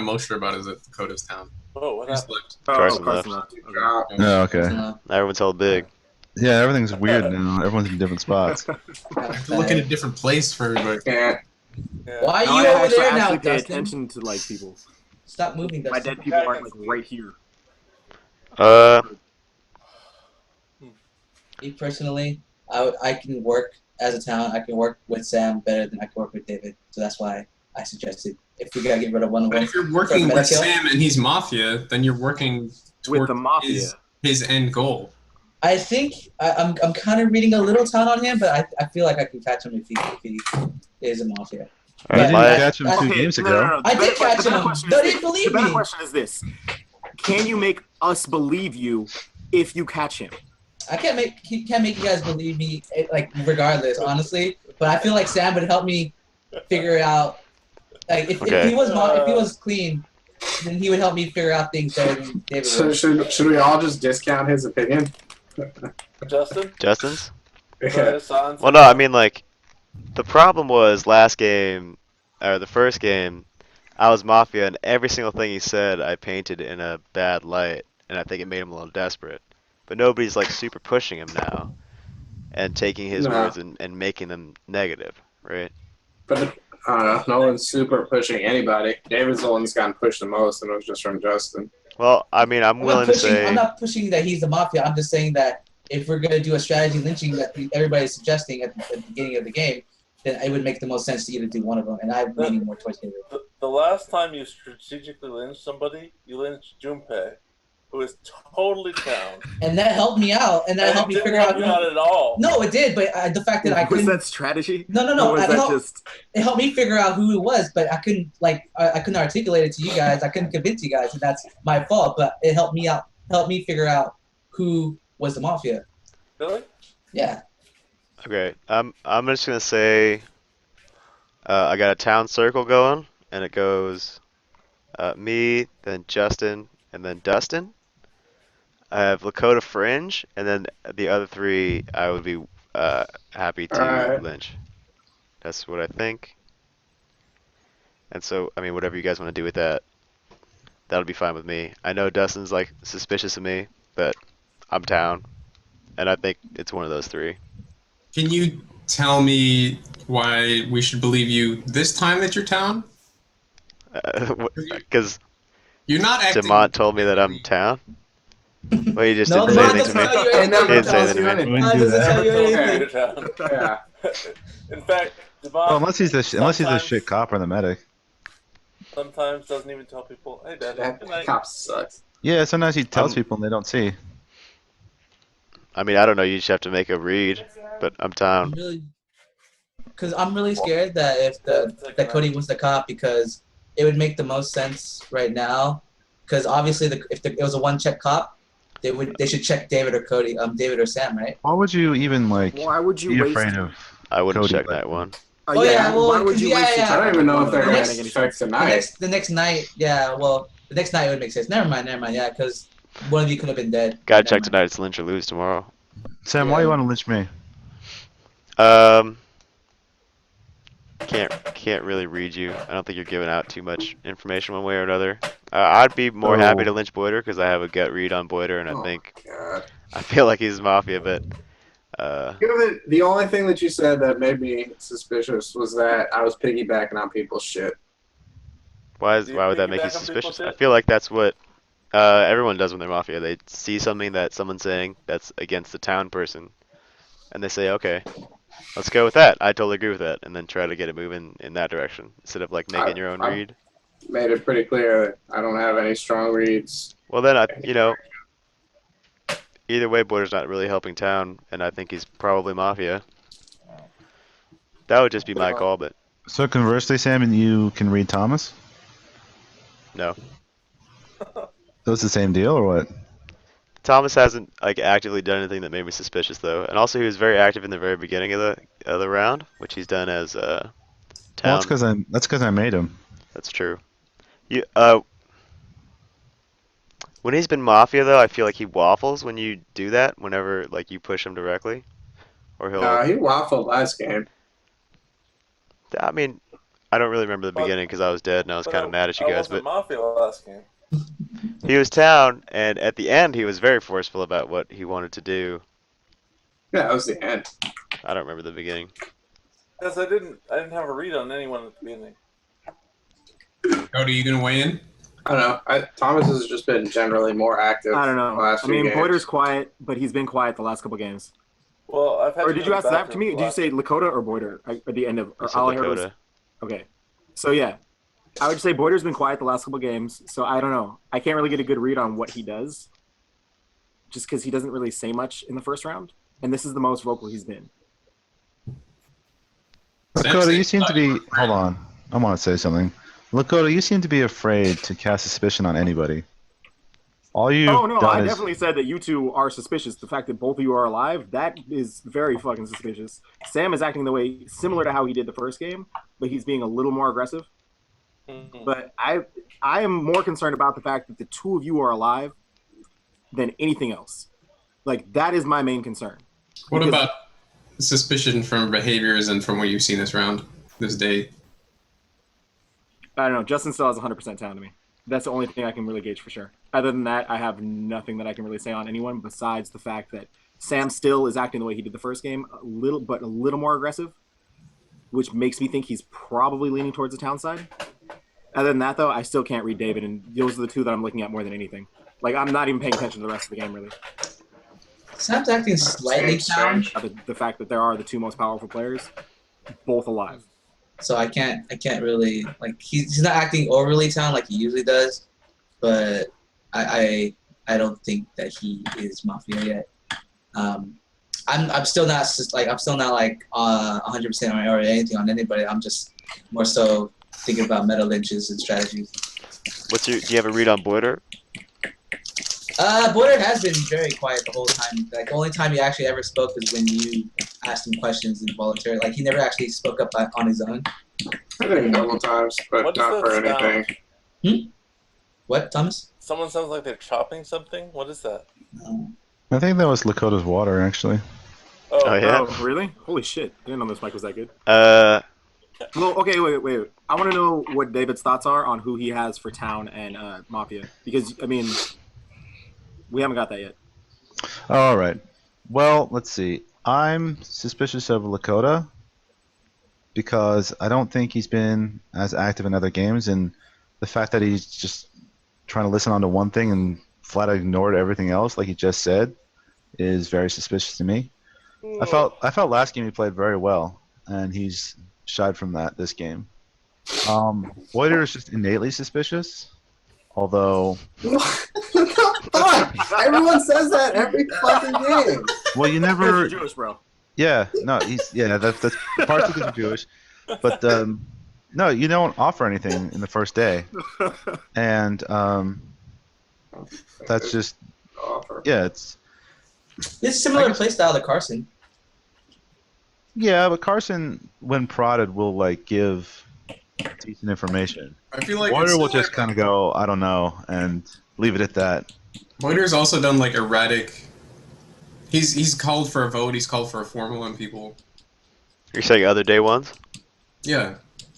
most sure about is that Dakota's town. Oh, what happened? Carson Carson left. left. oh, okay. Everyone's held big. Yeah, everything's weird now. Everyone's in different spots. I have to look in a different place for everybody. Yeah. Why Now are you I over actually there now, actually pay Dustin? attention to like people. Stop moving, My Dustin. dead people aren't like right here. Me personally, I can work as a town. I can work with Sam better than I can work with David. So that's why I suggested if we gotta get rid of one of But them. if you're working for with Metakill, Sam and he's Mafia, then you're working With toward the Mafia. his end goal. I think I'm kind of reading a little town on him, but I feel like I can catch him if he is a Mafia. All You right, didn't my- catch him 2 games ago. No. I did catch him. The They didn't believe better me. question is this: can you make us believe you if you catch him? I can't make you guys believe me, like regardless, honestly. But I feel like Sam would help me figure out, like if he was clean, then he would help me figure out things better than David So would. should we all just discount his opinion? Justin? Justin's? Yeah. Well, no, I mean, like, the problem was last game, or the first game, I was Mafia, and every single thing he said I painted in a bad light, and I think it made him a little desperate. But nobody's, like, super pushing him now, and taking his No. words and making them negative, right? But I don't know. No one's super pushing anybody. David's the one that's gotten pushed the most, and it was just from Justin. Well, I mean, I'm willing to say... I'm not pushing that he's the Mafia. I'm just saying that if we're gonna do a strategy lynching that everybody's suggesting at the beginning of the game, then it would make the most sense to either do one of them. And I'm leaning more towards David. The last time you strategically lynched somebody, you lynched Junpei, who is totally down. And that helped me out. And that helped me figure out. Not at all. No, it did. But the fact that I Was couldn't. that strategy? No. Or was that just? It helped me figure out who it was, but I couldn't I couldn't articulate it to you guys. I couldn't convince you guys, and that's my fault. But it helped me out. help me figure out who was the Mafia. Really? Yeah. Okay, I'm just gonna say I got a town circle going, and it goes me, then Justin, and then Dustin. I have Lakota Fringe, and then the other three I would be happy All to right. lynch. That's what I think. And so, I mean, whatever you guys want to do with that, that'll be fine with me. I know Dustin's like suspicious of me, but I'm town, and I think it's one of those three. Can you tell me why we should believe you this time that you're town? Because You're not acting. Dumont told me that I'm town. Well, he just No, didn't say Dumont anything to doesn't me. tell you He never He didn't say tells anything you to me. anything. Dumont doesn't tell you anything. Yeah. In fact, Well, Dumont unless he's a sometimes- shit cop or the medic. sometimes doesn't even tell people, hey, Dad, That good night. cop sucks. Yeah, sometimes he tells people and they don't see. I mean, I don't know. You just have to make a read, but I'm town. Because I'm really scared that if that Cody was the cop, because it would make the most sense right now. Because obviously, if it was a one-check cop, they should check David or Cody, David or Sam, right? Why would you even like Why would you be waste? afraid of? I wouldn't Cody, check but- night one. Oh, yeah, well, why would you yeah, waste your yeah. I time? don't even know if they're The gonna next- check tonight. The next night, yeah. Well, the next night it would make sense. Never mind. Yeah, because one of you could have been dead. Gotta Never check mind. tonight. It's lynch or lose tomorrow. Sam, why Yeah. you want to lynch me? Can't really read you. I don't think you're giving out too much information one way or another. I'd be more happy to lynch Boyder because I have a gut read on Boyder, and God. I feel like he's Mafia, but The only thing that you said that made me suspicious was that I was piggybacking on people's shit. why Do you would that make you piggyback on people's suspicious? I shit? feel like that's what everyone does when they're Mafia. They see something that someone's saying that's against the town person, and they say, okay, let's go with that. I totally agree with that, and then try to get it moving in that direction instead of like making your own read. Made it pretty clear that I don't have any strong reads. Well, then either way, Boyder's not really helping town, and I think he's probably Mafia. That would just be my call, but So conversely, Sam, and you can read Thomas. no. So it's the same deal, or what? Thomas hasn't like actively done anything that made me suspicious though, and also he was very active in the very beginning of the round, which he's done as town. Well, that's because I made him. That's true. You when he's been Mafia though, I feel like he waffles when you do that. Whenever like you push him directly, or he'll. He waffled last game. I mean, I don't really remember the beginning because I was dead and I was kind of mad at you guys, I wasn't but Mafia last game. he was town, and at the end he was very forceful about what he wanted to do. Yeah, that was the end. I don't remember the beginning. Because I didn't have a read on anyone at the beginning. Cody, you gonna weigh in? I don't know. Thomas has just been generally more active. I don't know. the last I few mean, games. Boyder's quiet, but he's been quiet the last couple games. Well, I've had. Or to did go you ask back that to me? the Did you last- say Lakota or Boyder at the end of? I Or said all I heard was Lakota. okay. So yeah, I would say Boyder's been quiet the last couple games. So I don't know. I can't really get a good read on what he does, just because he doesn't really say much in the first round, and this is the most vocal he's been. Lakota, you seem to be. Hold on. I want to say something. Lakota, you seem to be afraid to cast suspicion on anybody. All you. Oh no, I definitely said that you two are suspicious. The fact that both of you are alive, that is very fucking suspicious. Sam is acting the way similar to how he did the first game, but he's being a little more aggressive. Mhm. But I am more concerned about the fact that the two of you are alive than anything else. Like that is my main concern. What Because- about suspicion from behaviors and from what you've seen this round, this day? I don't know. Justin still has 100% town to me. That's the only thing I can really gauge for sure. Other than that, I have nothing that I can really say on anyone besides the fact that Sam still is acting the way he did the first game, a little more aggressive, which makes me think he's probably leaning towards the town side. Other than that, though, I still can't read David, and those are the two that I'm looking at more than anything. Like, I'm not even paying attention to the rest of the game, really. Sam's acting slightly down, The fact that there are the two most powerful players, both alive. so I can't really like he's not acting overly down like he usually does, but I don't think that he is Mafia yet. I'm still not like 100% or anything on anybody. I'm just more so thinking about meta lynches and strategies. Do you have a read on Boyder? Boyer has been very quiet the whole time. Like the only time he actually ever spoke was when you asked him questions involuntarily. Like he never actually spoke up on his own. I think a couple times, but What not does for that sound? anything. What, Thomas? Someone sounds like they're chopping something. What is that? I think that was Lakota's water, actually. Oh yeah. Oh, really? Holy shit! I didn't know this mic was that good. Well, okay, wait. I want to know what David's thoughts are on who he has for Town and Mafia, because I mean, we haven't got that yet. All right. Well, let's see. I'm suspicious of Lakota because I don't think he's been as active in other games, and the fact that he's just trying to listen on to one thing and flat out ignored everything else, like he just said, is very suspicious to me. I felt last game he played very well, and he's shied from that this game. Boyer is just innately suspicious, although. Fuck! Everyone says that every fucking game. Well, you never. Jewish, bro. Yeah, no, that's partially because you're Jewish, but no, you don't offer anything in the first day, and that's just it's similar playstyle to Carson. Yeah, but Carson, when prodded, will like give decent information. I feel like Boyer will just kind of go, I don't know, and leave it at that. Boyer's also done like erratic. He's called for a vote. He's called for a formal on people. you're saying other day ones? Yeah.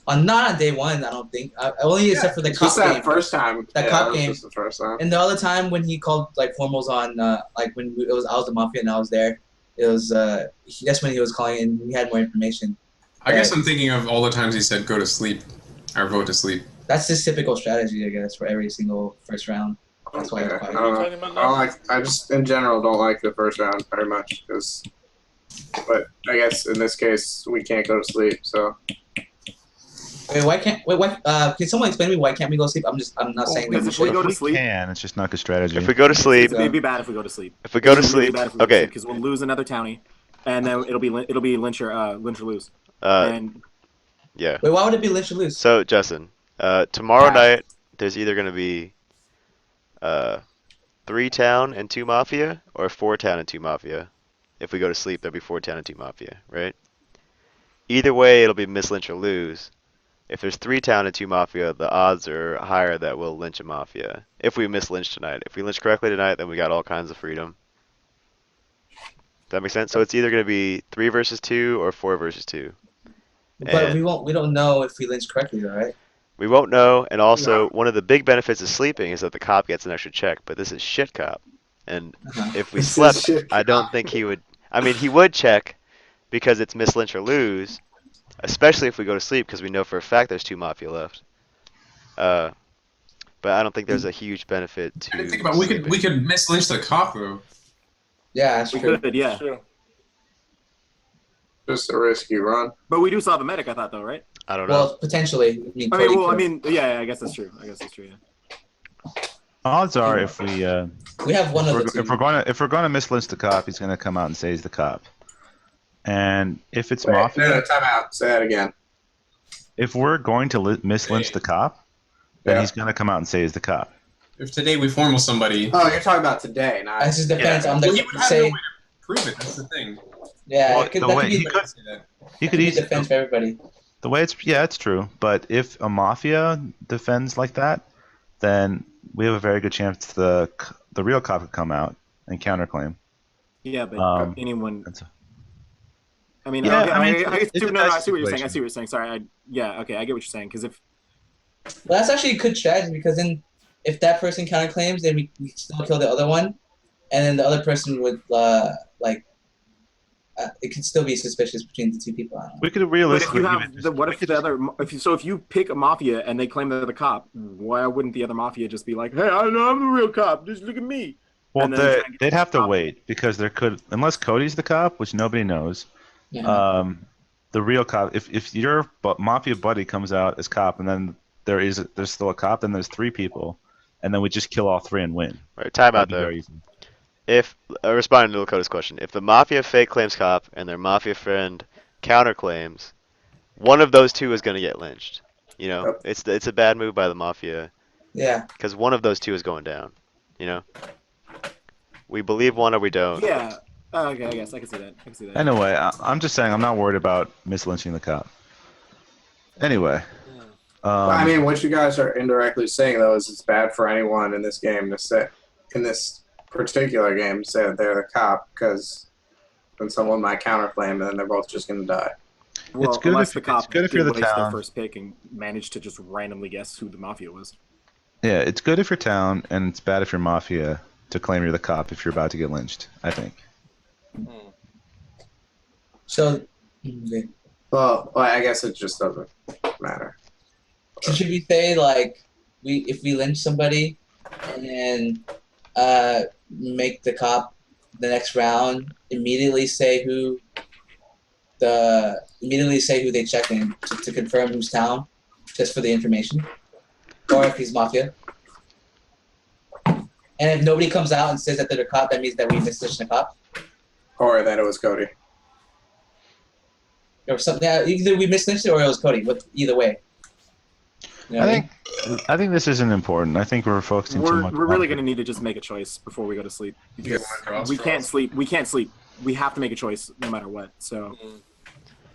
Not on day one, I don't think. Only except for the cop Just that game. first time. That cop game. Just the first time. And the other time when he called like formals on, like when I was the Mafia and I was there, it was that's when he was calling and we had more information. I guess I'm thinking of all the times he said go to sleep or vote to sleep. That's his typical strategy, I guess, for every single first round. That's why it's quiet. I just in general don't like the first round very much but I guess in this case we can't go to sleep, so. Why can someone explain to me why can't we go to sleep? I'm not saying that we If we should. go to sleep, Can, it's just not good strategy. If we go to sleep, it'd be bad if we go to sleep. If we go to sleep, okay. Because we'll lose another townie, and then it'll be lynch or lose. Yeah. Wait, why would it be lynch or lose? So Justin, tomorrow night there's either gonna be 3 town and 2 mafia, or 4 town and 2 mafia. If we go to sleep, there'll be 4 town and 2 mafia, right? Either way, it'll be miss lynch or lose. If there's 3 town and 2 mafia, the odds are higher that we'll lynch a mafia. If we miss lynch tonight, if we lynch correctly tonight, then we got all kinds of freedom. Does that make sense? So it's either gonna be 3 versus 2 or 4 versus 2. But we don't know if we lynch correctly, though, right? We won't know, and also one of the big benefits of sleeping is that the cop gets an extra check, but this is shit cop. And if we slept, I don't think he would. I mean, he would check because it's miss lynch or lose, especially if we go to sleep because we know for a fact there's 2 mafia left. But I don't think there's a huge benefit to. I didn't think about we could miss lynch the cop though. Yeah, that's true. Could, yeah. True. Just a risky run. But we do still have a medic, I thought, though, right? I don't know. Well, potentially. Yeah, I guess that's true. Yeah. Odds are if we have one of the two. If we're gonna miss lynch the cop, he's gonna come out and say he's the cop. And if it's Wait, mafia, no, time out. Say that again. If we're going to miss lynch the cop, then he's gonna come out and say he's the cop. If today we formal somebody. Oh, you're talking about today, not. That just depends on the. Well, he would have no way to prove it. That's the thing. Yeah, Well, that could he could be easily defense for everybody. The way it's true. But if a mafia defends like that, then we have a very good chance the real cop could come out and counterclaim. Yeah, but anyone. I mean, yeah, I see what you're saying. situation. Sorry, I get what you're saying. Because if. Well, that's actually a good strategy because then, if that person counterclaims, then we still kill the other one, and then the other person would it could still be suspicious between the 2 people. I don't know. We could realistically. If you pick a mafia and they claim they're the cop, why wouldn't the other mafia just be like, "Hey, I'm the real cop. Just look at me." Well, they'd have to wait because there could, unless Cody's the cop, which nobody knows. Yeah. The real cop, if your mafia buddy comes out as cop, and then there's still a cop, then there's 3 people, and then we just kill all 3 and win. Right, time out though. If responding to Lakota's question, if the mafia fake claims cop and their mafia friend counterclaims, one of those 2 is going to get lynched. You know, it's a bad move by the mafia. Yeah. Because one of those 2 is going down. You know. we believe one or we don't. Yeah. Okay, I guess I can see that. Anyway, I'm just saying I'm not worried about mislynching the cop. Anyway. I mean, what you guys are indirectly saying though is it's bad for anyone in this game to say, in this particular game, to say that they're the cop, because then someone might counterclaim and then they're both just gonna die. Well, it's good unless if, the cop it's good if you're the did waste their town. first pick and managed to just randomly guess who the Mafia was. Yeah, it's good if you're town, and it's bad if you're Mafia to claim you're the cop if you're about to get lynched, I think. So, Well, I guess it just doesn't matter. should we say like if we lynch somebody and then make the cop the next round immediately say who they check in to confirm who's town, just for the information, or if he's Mafia. And if nobody comes out and says that they're the cop, that means that we mislynch the cop. Or that it was Cody. Or something. Yeah, either we mislynched it or it was Cody. But either way. You know what I think this isn't important. I think we're focusing too much. We're really going to need to just make a choice before we go to sleep. Because we can't sleep. We can't sleep. We have to make a choice no matter what. So.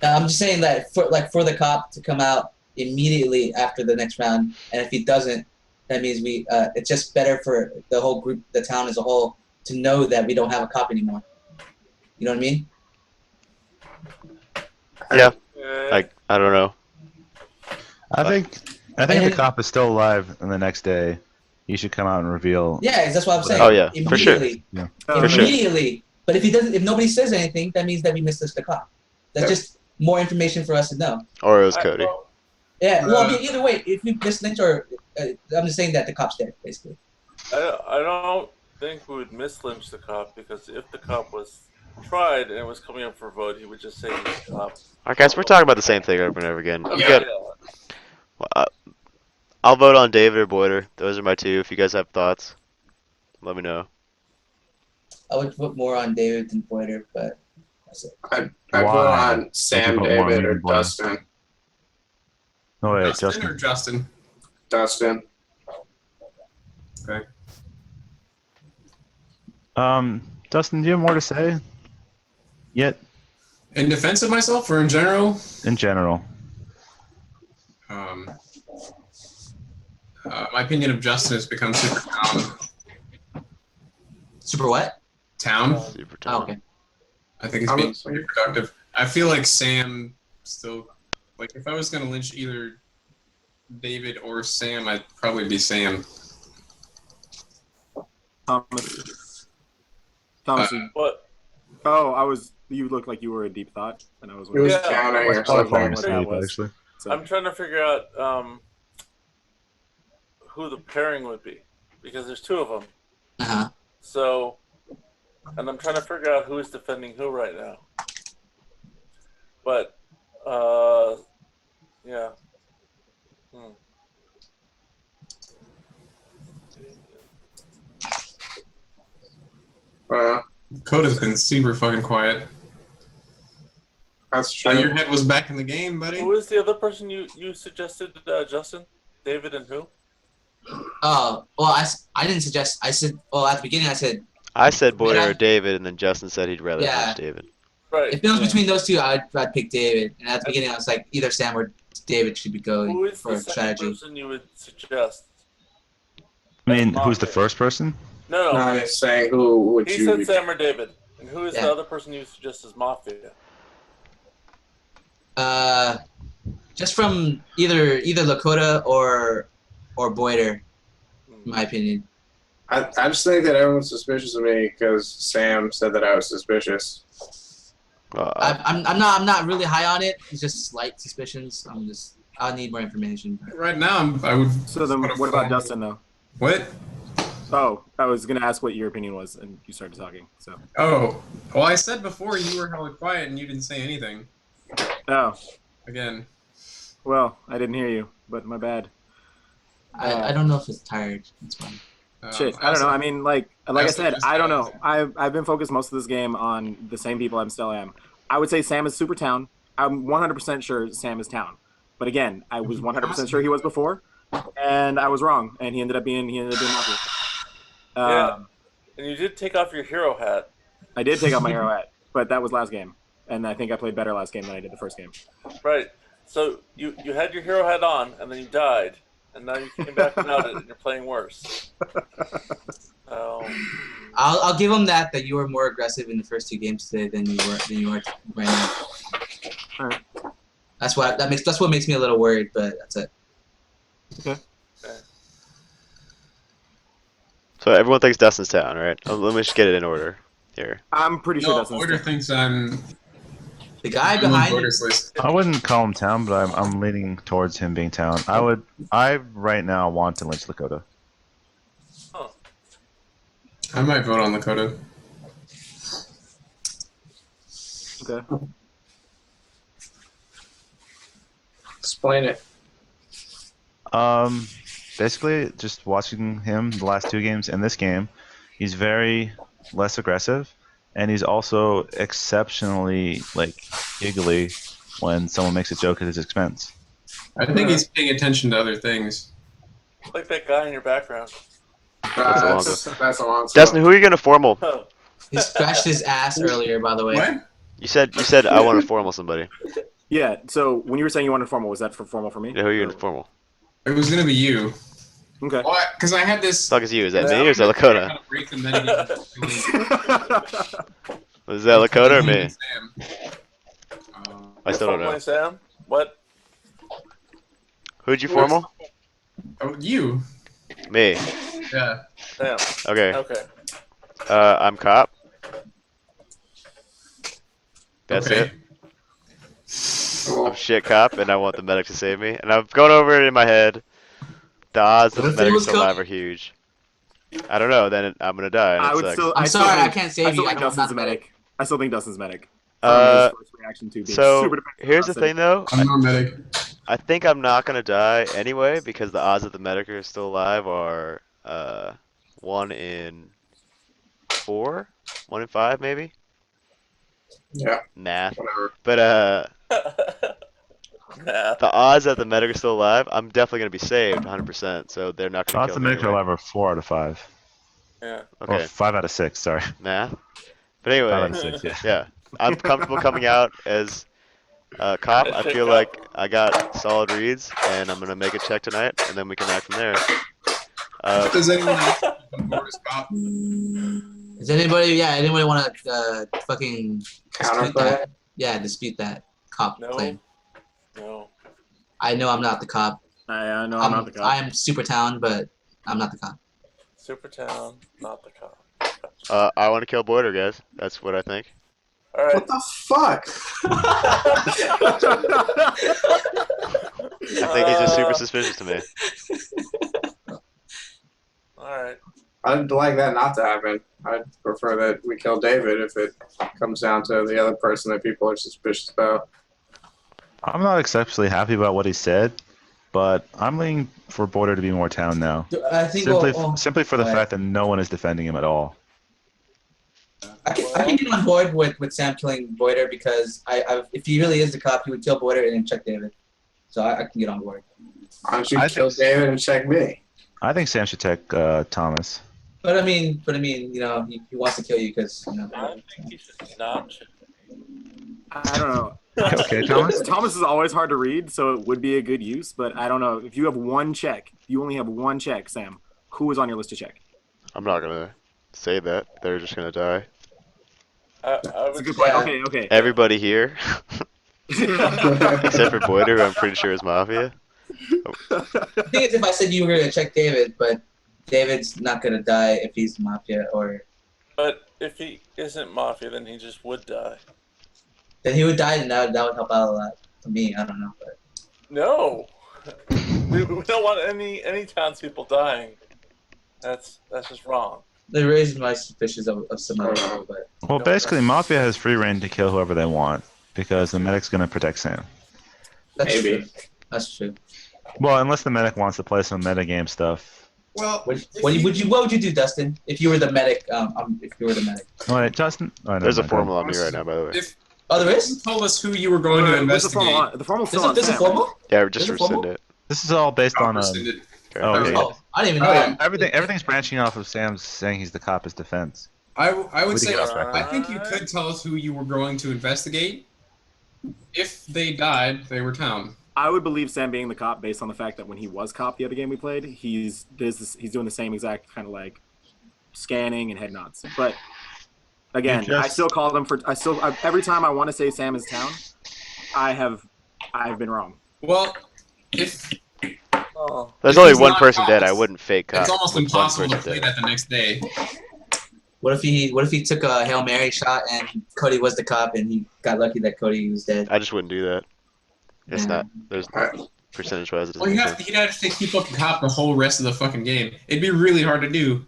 I'm just saying that for the cop to come out immediately after the next round, and if he doesn't, that means we it's just better for the whole group, the town as a whole, to know that we don't have a cop anymore. You know what I mean? Yeah. I don't know. I think if the cop is still alive and the next day, he should come out and reveal. Yeah, that's what I'm saying. Oh yeah, for sure. Yeah. Immediately. But if he doesn't, if nobody says anything, that means that we mislynched the cop. That's just more information for us to know. Or it was Cody. Yeah. Well, I mean, either way, if we mislynch or I'm just saying that the cop's dead, basically. I don't think we would mislynch the cop, because if the cop was tried and it was coming up for a vote, he would just say he's the cop. Alright guys, we're talking about the same thing over and over again. Yeah. I'll vote on David or Boyder. Those are my two. If you guys have thoughts, let me know. I would put more on David than Boyder, but that's it. I put on Sam, David, or Dustin. No, wait, Dustin or Justin? Dustin. Okay. Dustin, do you have more to say? Yet? In defense of myself, or in general? In general. My opinion of Justin has become super town. Super what? Town. Super Oh, okay. I think it's being pretty productive. I feel like Sam still, like, if I was going to lynch either David or Sam, I'd probably be Sam. Thomas. What? Oh, you looked like you were a deep thought, and I was. He was counting or something. Actually. So. I'm trying to figure out who the pairing would be, because there's two of them. Uh-huh. So, and I'm trying to figure out who is defending who right now. But, yeah. Coda's been super fucking quiet. That's true. Your head was back in the game, buddy. Who is the other person you suggested, Justin? David and who? Oh, well, I didn't suggest. I said, well, at the beginning, I said Boyder or David, and then Justin said he'd rather have David. Right. if it was between those two, I'd pick David. And at the beginning, I was like, either Sam or David should be going Who is for the second strategy. person you would suggest? I mean, who's the first person? No. No, he's saying who would He you said be? Sam or David. And who is Yeah. the other person you suggest as Mafia? Just from either Lakota or Boyder, in my opinion. I just think that everyone's suspicious of me because Sam said that I was suspicious. I'm not really high on it. It's just slight suspicions. I'll need more information. Right now, I would. So then, what about Dustin though? What? Oh, I was gonna ask what your opinion was, and you started talking. So. Oh, well, I said before you were hella quiet and you didn't say anything. Oh. Again. Well, I didn't hear you, but my bad. I don't know if it's tired. It's fine. Shit, I don't know. I mean, like I said, I don't know. I've been focused most of this game on the same people I still am. I would say Sam is super town. I'm 100% sure Sam is town. But again, I was 100% sure he was before, and I was wrong, and he ended up being Mafia. And you did take off your hero hat. I did take out my hero hat, but that was last game, and I think I played better last game than I did the first game. Right. So you had your hero hat on, and then you died, and now you came back without it, and you're playing worse. I'll give him that you were more aggressive in the first 2 games today than you are right now. All right. That's what makes me a little worried, but that's it. Okay. So everyone thinks Dustin's town, right? Let me just get it in order here. I'm pretty sure No, Dustin's Border town. thinks I'm The guy on behind Border's list. I wouldn't call him town, but I'm leaning towards him being town. I right now want to lynch Lakota. Oh. I might vote on Lakota. Okay. Explain it. Basically, just watching him the last 2 games and this game, he's very less aggressive, and he's also exceptionally giggly when someone makes a joke at his expense. I think he's paying attention to other things. Like that guy in your background. That's a long story. Dustin, who are you gonna formal? Oh. he scratched his ass earlier, by the way. What? You said I want to formal somebody. Yeah. So when you were saying you wanted formal, was that for formal for me? Yeah, who are you gonna formal? It was gonna be you. Okay. Because I had this. The fuck is you? Is that me or is that Lakota? Kind of break the metagame. Was that Lakota or me? Sam. I still don't know. Sam? What? Who'd you formal? Oh, you. Me. Yeah. Sam. Okay. Okay. I'm cop. That's Okay. it. I'm shit cop, and I want the medic to save me. And I've gone over it in my head. The odds that the What if it medic's was still alive are huge. I don't know. Then I'm gonna die. And I it would sucks. still. I'm still sorry, think- I can't save I still you. think I don't Dustin's a know. medic. I still think Dustin's medic. Uh, From his first reaction to being So super defensive here's the about thing, though. I'm not medic. I think I'm not gonna die anyway because the odds that the medic is still alive are 1 in 4, 1 in 5 maybe. Yeah, Math. whatever. But Nah. the odds that the medic is still alive, I'm definitely gonna be saved 100%. So they're not gonna Odds kill to me make her anyway. alive are 4 out of 5. Yeah. Or Okay, 5 out of 6, sorry. math. But 5 out anyway, of 6, yeah. yeah, I'm comfortable coming out as cop. I feel like I got solid reads, and I'm gonna make a check tonight, and then we can act from there. Does anyone else on Border's cop? Does anybody want to fucking dispute Counterplay. that? Yeah, dispute that cop No. claim. No. I know I'm not the cop. I know I'm not the cop. I'm super town, but I'm not the cop. Supertown, not the cop. I want to kill Boyder, guys. That's what I think. All right. What the fuck? I think he's just super suspicious to me. All right. I'd like that not to happen. I'd prefer that we kill David if it comes down to the other person that people are suspicious about. I'm not exceptionally happy about what he said, but I'm leaning for Border to be more town now. I think Simply for the Right. fact that no one is defending him at all. I can get on board with Sam killing Boyder because if he really is the cop, he would kill Boyder and then check David. So I can get on board. Why don't you I kill David and check me? I think Sam should check Thomas. But I mean, he wants to kill you because I think you should not. I don't know. Okay, Thomas? Thomas is always hard to read, so it would be a good use. But I don't know if you have one check. If you only have one check, Sam, who is on your list to check? I'm not gonna say that. They're just gonna die. I That's a would good point. Yeah. Okay. Everybody here, except for Boyder, who I'm pretty sure is Mafia. The thing is, if I said you were gonna check David, but David's not gonna die if he's Mafia, or But if he isn't Mafia, then he just would die. then he would die, and that would help out a lot for me. I don't know, but No. We don't want any townspeople dying. That's just wrong. they raised my suspicions of some other people. But Well, basically, Mafia has free reign to kill whoever they want because the medic's going to protect Sam. that's Maybe. true. That's true. Well, unless the medic wants to play some metagame stuff. Well, What would you do, Dustin, if you were the medic? If you were the medic. Oh, wait, Justin? Oh, never There's a mind. formal on me right now, by the way. if Oh, there you is. told us who you were going to Where's the investigate, formal on? The formal's still on There's a Sam. formal. Yeah, just There's a formal? rescind it. This is all based on rescind it. Oh, okay. Oh, I don't even know that. Everything's branching off of Sam's saying he's the cop as defense. I would We say can get off track. I think you could tell us who you were going to investigate. If they died, they were town. I would believe Sam being the cop based on the fact that when he was cop the other game we played, he's doing the same exact kind of like scanning and head nods. But again, I still call them every time I want to say Sam is town, I've been wrong. Well, if There's If only he's one not person cop, dead. I wouldn't fake cop. it's almost with one impossible to person play dead. that the next day. What if he took a Hail Mary shot and Cody was the cop and he got lucky that Cody was dead? I just wouldn't do that. It's Yeah. not. There's percentage wise. Well, he'd have to keep up the cop the whole rest of the fucking game. It'd be really hard to do.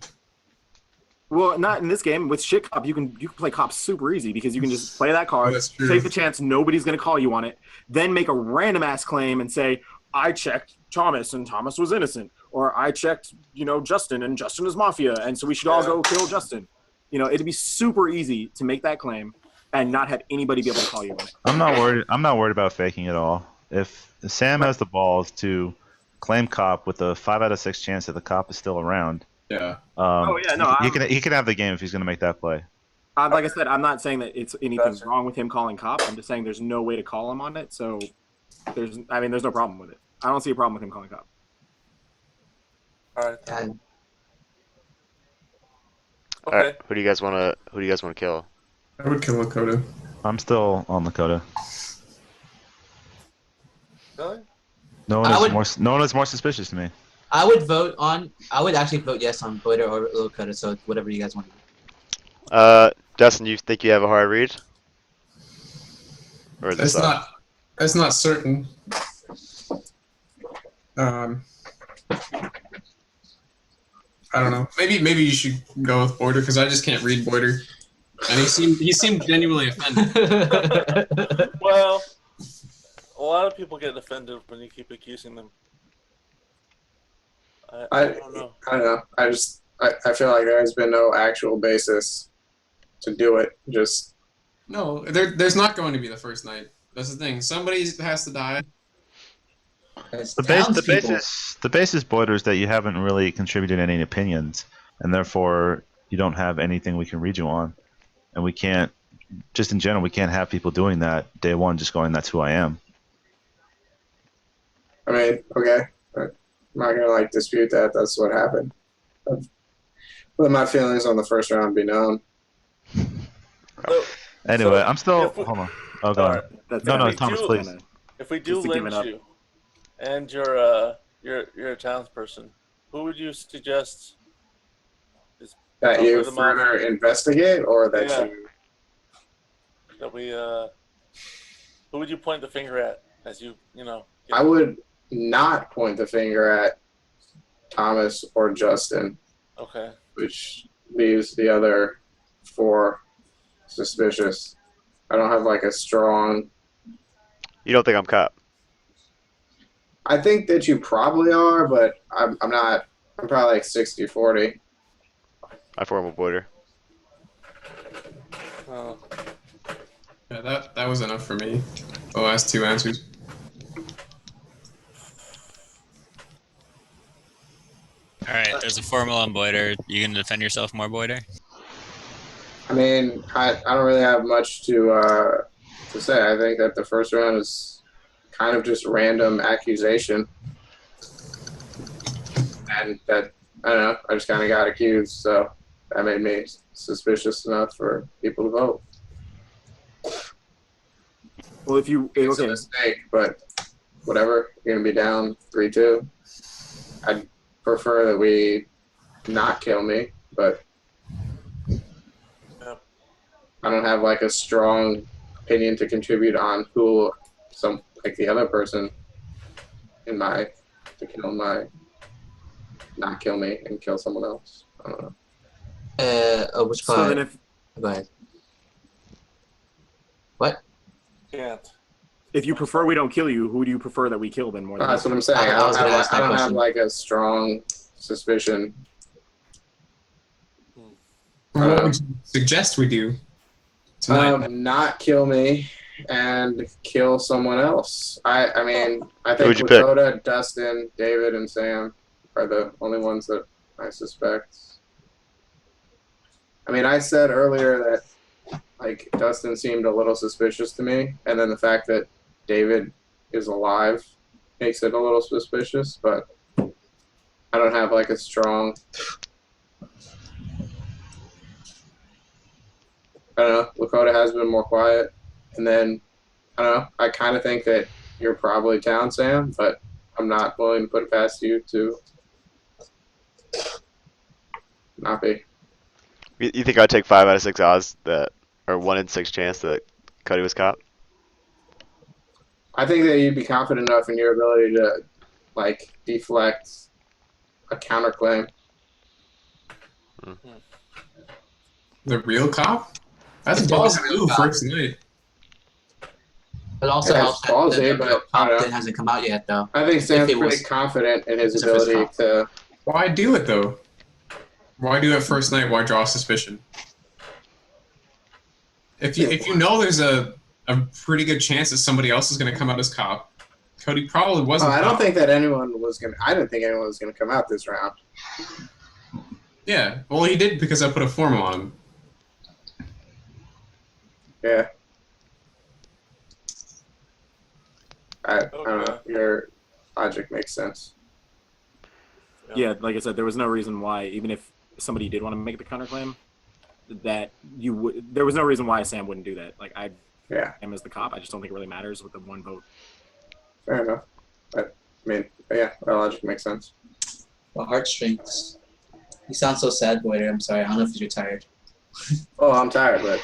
Well, not in this game. With shit cop, you can play cop super easy because you can just play that card, That's true. take the chance nobody's gonna call you on it, then make a random ass claim and say, I checked Thomas and Thomas was innocent, or I checked, Justin and Justin is Mafia, and so we should all go kill Justin. It'd be super easy to make that claim and not have anybody be able to call you on it. I'm not worried. I'm not worried about faking at all. If Sam has the balls to claim cop with a 5 out of 6 chance that the cop is still around, Yeah. he can have the game if he's going to make that play. Like I said, I'm not saying that it's anything Gotcha. wrong with him calling cop. I'm just saying there's no way to call him on it. So there's no problem with it. I don't see a problem with him calling cop. All right. God. Okay. All right. Who do you guys want to kill? I would kill Lakota. I'm still on Lakota. Really? No one is more suspicious to me. I would actually vote yes on Boiter or Lakota, so whatever you guys want to do. Dustin, you think you have a hard read? Or is it It's soft? It's not certain. I don't know. Maybe you should go with Boiter because I just can't read Boiter, and he seemed genuinely offended. Well, a lot of people get offended when you keep accusing them. I don't know. I don't know. I feel like there has been no actual basis to do it. Just No, there's not going to be the first night. That's the thing. Somebody has to die. It's The basis, Boiter, is that you haven't really contributed any opinions, and therefore you don't have anything we can read you on, and we can't. Just in general, we can't have people doing that day one, just going, "That's who I am." I mean, okay, I'm not gonna dispute that. That's what happened. Let my feelings on the first round be known. So, Anyway, So, I'm still. if we- Hold on. Oh, go all on. right. That's No, gotta be Thomas, too- please. kinda- If we do Just to give it lynch up. you, and you're a townsperson, who would you suggest? That Over you the further investigate, or that Yeah. you. That we who would you point the finger at as you get- I would not point the finger at Thomas or Justin, Okay. which leaves the other 4 suspicious. I don't have a strong. You don't think I'm cop? I think that you probably are, but I'm not. I'm probably 60-40. I form a border. Oh. Yeah, that was enough for me. The last 2 answers. All right, there's a formal on Boiter. You gonna defend yourself more, Boiter? I mean, I don't really have much to say. I think that the first round is kind of just random accusation, and that I don't know. I just kind of got accused, so that made me suspicious enough for people to vote. Well, if you It's a okay, mistake, but whatever. You're gonna be down 3-2. I'd prefer that we not kill me, but Yep. I don't have a strong opinion to contribute on who the other person in not kill me and kill someone else. I don't know. Which so part? then if Go ahead. What? Can't. if you prefer we don't kill you, who do you prefer that we kill then more than That's what I'm saying. I was gonna ask that I don't question. have a strong suspicion. What would you suggest we do tonight? Not kill me and kill someone else. I mean, I Who'd think you pick? Lakota, Dustin, David, and Sam are the only ones that I suspect. I mean, I said earlier that like Dustin seemed a little suspicious to me, and then the fact that David is alive makes it a little suspicious, but I don't have like a strong. I don't know. Lakota has been more quiet, and then I don't know. I kind of think that you're probably Town Sam, but I'm not willing to put it past you to not be. You think I'd take 5 out of 6 odds that, or 1 in 6 chance that Cody was caught? I think that you'd be confident enough in your ability to like deflect a counterclaim. The real cop? That's a If there was boss a real move cop. first night. It also Yeah, helps it's that ballsy, the but real I don't cop know. hasn't come out yet, though. I think Sam's it pretty was- confident in his if it's ability cop. to. Why do it though? Why do it first night? Why draw suspicion? If you know there's a pretty good chance that somebody else is going to come out as cop, Cody probably Oh, wasn't. I don't cop. think that anyone was gonna. I didn't think anyone was gonna come out this round. Yeah, well he did because I put a form on him. Yeah. I don't know. Your logic makes sense. Yeah, like I said, there was no reason why, even if somebody did want to make the counterclaim, that you would. There was no reason why Sam wouldn't do that. Like I Yeah, am as the cop. I just don't think it really matters with the one vote. fair enough. I mean, yeah, that logic makes sense. The heartstrings. You sound so sad, Boyer. I'm sorry. I don't know if you're tired. Oh, I'm tired, but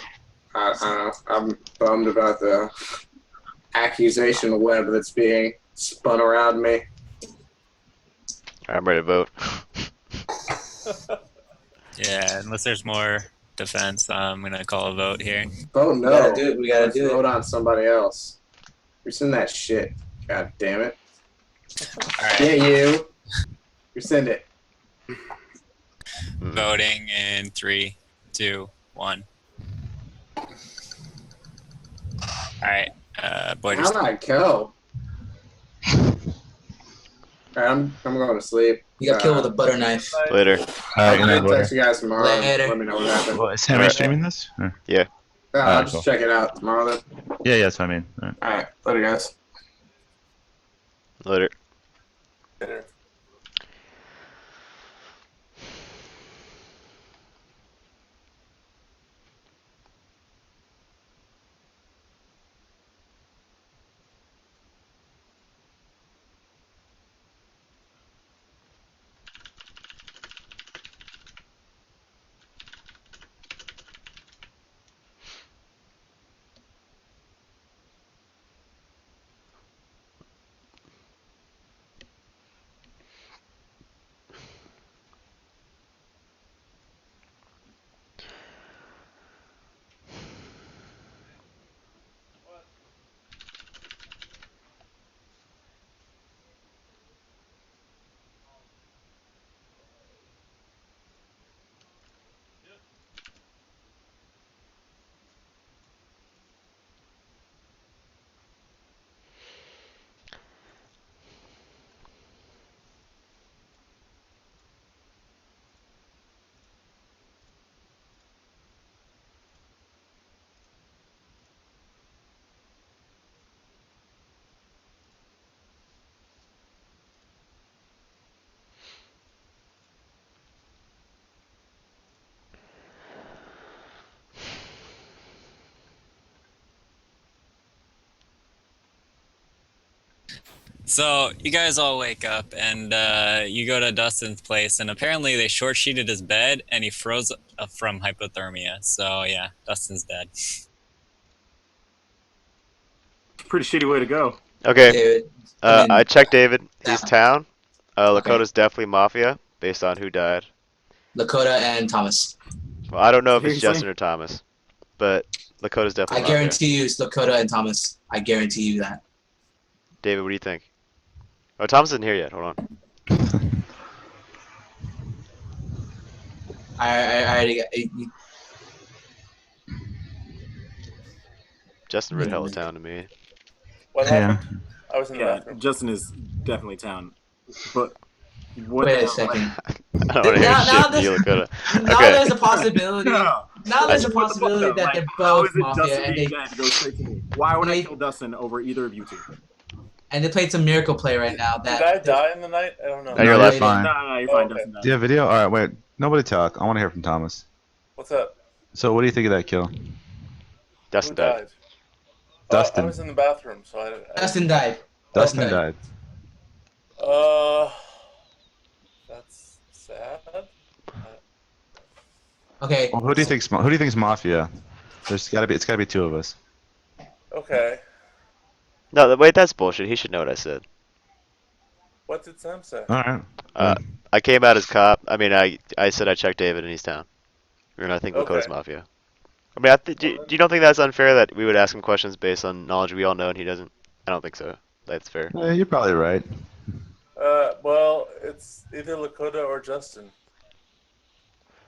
I don't know. I'm bummed about the accusation web that's being spun around me. I'm ready to vote. Yeah, unless there's more defense, I'm gonna call a vote here. Vote no. We gotta do it. We gotta Let's do it. vote on somebody else. You're sending that shit. God damn it. Alright, Yeah, you. You send it. voting in 3, 2, 1. Alright, Boyders. How'd I go? Alright, I'm going to sleep. You got killed with a butter knife. Later. I'll text you guys tomorrow. and Later. Let me know what happened. Well, Sam, are you streaming this? Or- I'll Alright, just cool. check it out tomorrow then. Yeah, that's what I mean. All right. Alright, later guys. Later. Later. So you guys all wake up and you go to Dustin's place, and apparently they short sheeted his bed and he froze up from hypothermia. So yeah, Dustin's dead. Pretty shitty way to go. Okay. David. I mean, I checked David. He's Sam. Town. Okay. Lakota's definitely Mafia, based on who died. Lakota and Thomas. Well, I don't know if it's Seriously? Justin or Thomas, but Lakota's I definitely Mafia. guarantee you it's Lakota and Thomas. I guarantee you that. David, what do you think? Oh, Thomas isn't here yet. Hold on. I already got. Justin read hella Town to me. What Yeah. happened? I was in the Yeah, bathroom. Justin is definitely Town, but What Wait the a hell? second. I don't want to hear Now- shit now from you, this- Lakota. Now Okay. there's a possibility. No. Now there's a What the fuck, possibility though? that Like, they're how both is it Mafia, Dustin and being they dead goes straight to me? Why would I they- kill Dustin over either of you two? played some miracle play right now. Did That I die in the night? I don't know. No, you're No, alive. you're fine. No, you're Oh, fine. okay. Dustin died. Do you have video? All right, wait. Nobody talk. I want to hear from Thomas. What's up? So, what do you think of that kill? Dustin Who died. died? Dustin. I was in the bathroom, so I Dustin died. Dustin died. That's sad. Okay. Well, who do you think's Mafia? It's gotta be two of us. Okay. No, wait, that's bullshit. He should know what I said. What did Sam say? All right. I came out as cop. I mean, I said I checked David and he's down. And I think Okay. Lakota's Mafia. I mean, do you don't think that's unfair that we would ask him questions based on knowledge we all know and he doesn't? I don't think so. That's fair. Yeah, you're probably right. Well, it's either Lakota or Justin.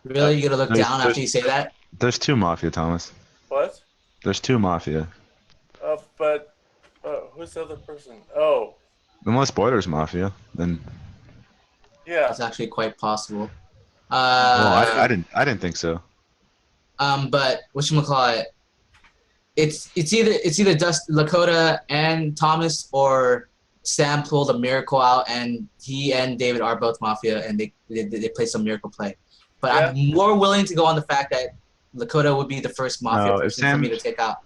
Really, you gonna look There's- down after you say that? There's two Mafia, Thomas. What? There's two Mafia. But who's the other person? Oh, Unless Spoiler's Mafia, then. yeah. That's actually quite possible. Well, I didn't think so. But whatchamacallit, it's either Lakota and Thomas, or Sam pulled a miracle out and he and David are both Mafia and they play some miracle play. But Yeah. I'm more willing to go on the fact that Lakota would be the first Mafia No, if person for me to take out.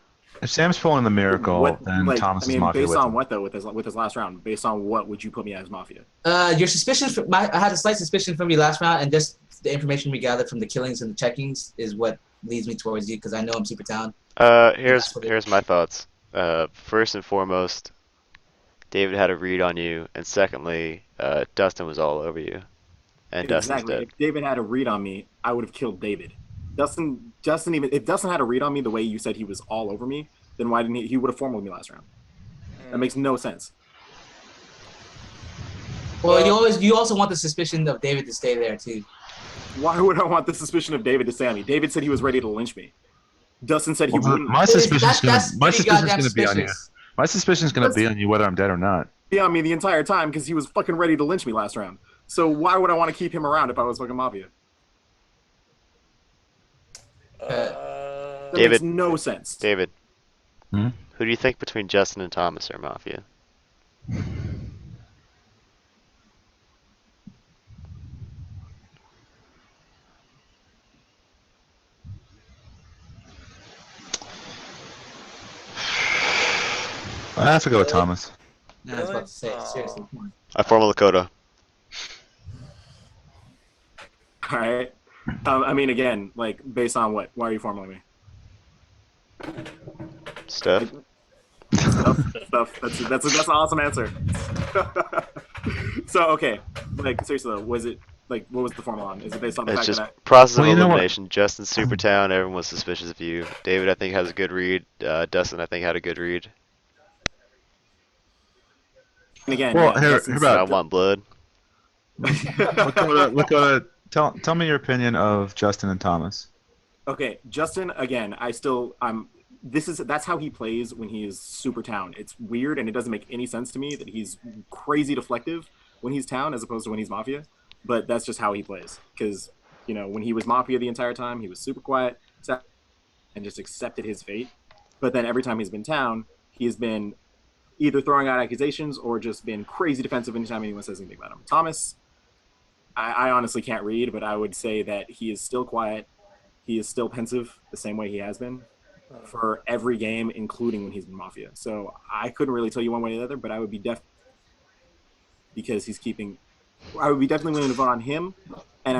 If Sam's pulling the miracle, then Thomas is Mafia based with on him. what though? With his last round, based on what would you put me as Mafia? Your suspicions. I had a slight suspicion from you last round, and just the information we gathered from the killings and the checkings is what leads me towards you because I know I'm Super Town. Here's my thoughts. First and foremost, David had a read on you, and secondly, Dustin was all over you, and Dustin's Exactly. dead. If David had a read on me, I would have killed David. If Dustin had a read on me the way you said he was all over me, then why didn't he would have formed with me last round? That makes no sense. Well, you also want the suspicion of David to stay there too. Why would I want the suspicion of David to stay on me? David said he was ready to lynch me. Dustin said he wouldn't. My suspicion's That's gonna pretty goddamn be on you. suspicious. My suspicion's gonna be on you whether I'm dead or not. be on me the entire time because he was fucking ready to lynch me last round. So why would I want to keep him around if I was fucking Mafia? That David. makes no sense. David, Hmm? who do you think between Justin and Thomas are Mafia? I have to go with Thomas. No, I was about to say Really? seriously. Come on. I form a Lakota. All right. I mean, again, like based on what? Why are you forming me? Stuff. Stuff. That's an awesome answer. So okay, like seriously though, was it like what was the formula on? Is it based on the It's fact just that process Well, of you know what? elimination. Justin Supertown, everyone was suspicious of you. David, I think, has a good read. Dustin, I think, had a good read. and again, Well, yeah, here Dustin's- about- I want blood. Lakota, tell me your opinion of Justin and Thomas. Okay, Justin. Again, that's how he plays when he is super town. It's weird and it doesn't make any sense to me that he's crazy deflective when he's town as opposed to when he's Mafia. But that's just how he plays. Because when he was Mafia the entire time, he was super quiet and just accepted his fate. But then every time he's been town, he's been either throwing out accusations or just been crazy defensive anytime anyone says anything about him. Thomas, I honestly can't read, but I would say that he is still quiet. He is still pensive the same way he has been for every game, including when he's been Mafia. So I couldn't really tell you one way or the other, but I would be because I would be definitely willing to vote on him, and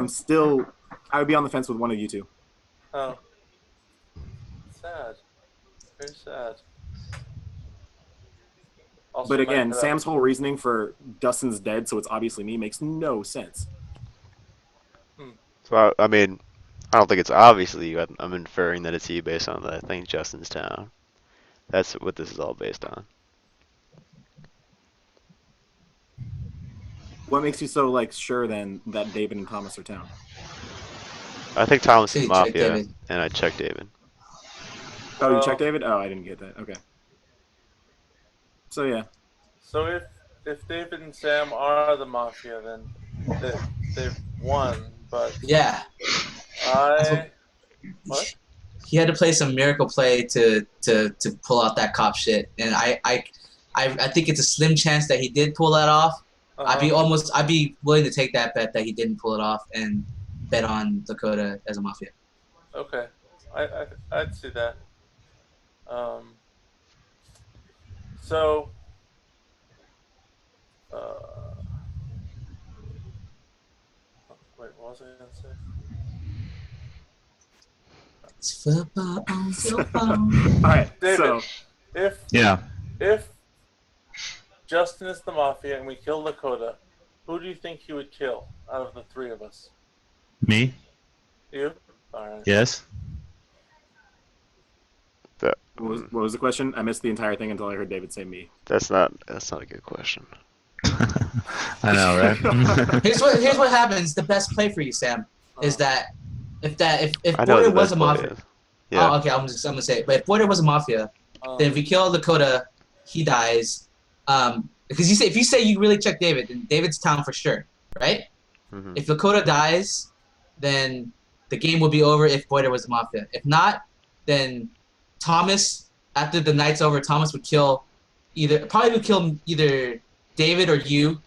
I would be on the fence with one of you two. Oh. Sad. Very sad. Also, But again, my- Sam's whole reasoning for Dustin's dead, so it's obviously me, makes no sense. So I mean, I don't think it's obviously you. I'm inferring that it's you based on that. I think Justin's town. That's what this is all based on. What makes you so sure then that David and Thomas are town? I think Thomas So is you checked Mafia, David. and I checked David. Oh, you Oh. checked David? Oh, I didn't get that. Okay. So yeah. So if David and Sam are the Mafia, then they've won, but Yeah. what? He had to play some miracle play to pull out that cop shit, and I think it's a slim chance that he did pull that off. I'd be willing to take that bet that he didn't pull it off and bet on Lakota as a Mafia. Okay, I'd see that. So, wait, what was I gonna say? It's football on football. All right, David, so if Justin is the Mafia and we kill Lakota, who do you think he would kill out of the three of us? Me? You? All right. Yes. what was the question? I missed the entire thing until I heard David say me. That's not a good question. I know, right? Here's what happens. The best play for you, Sam, is that if I know Boyer the was best a play Mafia. is. Yeah. Oh, okay. I'm gonna say it. But if Boyer was a Mafia, then if we kill Lakota, he dies. Because if you say you really check David, then David's town for sure, right? Mm-hmm. If Lakota dies, then the game will be over if Boyer was the Mafia. If not, then Thomas, after the night's over, Thomas would kill either David or you,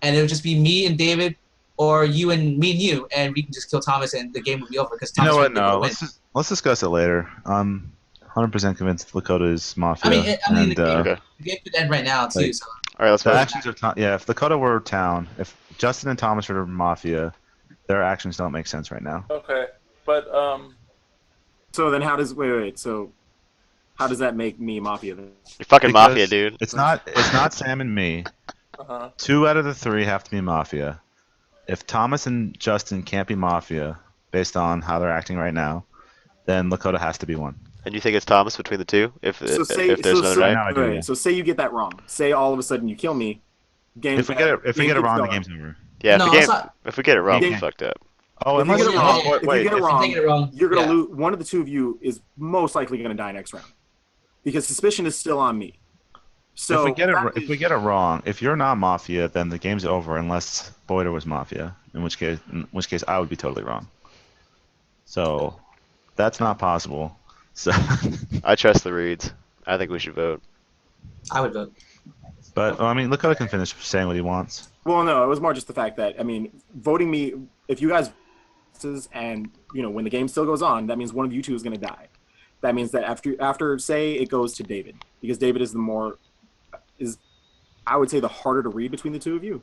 and it would just be me and David, or you and me and you, and we can just kill Thomas and the game would be over because You Thomas know what? would be able to No, win. let's discuss it later. I'm 100% convinced Lakota is Mafia. I mean, and, Okay. the game could end right now too. Like- So All right, let's the vote. actions of if Lakota were town, if Justin and Thomas were Mafia, their actions don't make sense right now. Okay, but So then so how does that make me Mafia then? You're fucking Because Mafia, dude. It's not Sam and me. uh-huh. 2 out of the 3 have to be Mafia. If Thomas and Justin can't be Mafia based on how they're acting right now, then Lakota has to be one. And you think it's Thomas between the two? If there's another Right night? now I do, Right, yeah. so say you get that wrong. Say all of a sudden you kill me. Game. If we get it wrong, the game's over. Yeah, No, if, it's not. if we get it wrong, Yeah. we fucked up. Oh, If you unless get it yeah, wrong, yeah, if you wait, get it if you wrong, take it wrong, you're gonna yeah. lose. One of the two of you is most likely gonna die next round, because suspicion is still on me. So if we get it wrong, if you're not Mafia, then the game's over unless Boyder was Mafia. In which case I would be totally wrong. So that's not possible. So, I trust the reads. I think we should vote. I would vote. but well, I mean, Lakota can finish saying what he wants. Well, no, it was more just the fact that voting me. If you guys and when the game still goes on, that means one of you two is gonna die. That means that after say it goes to David, because David is I would say the harder to read between the two of you.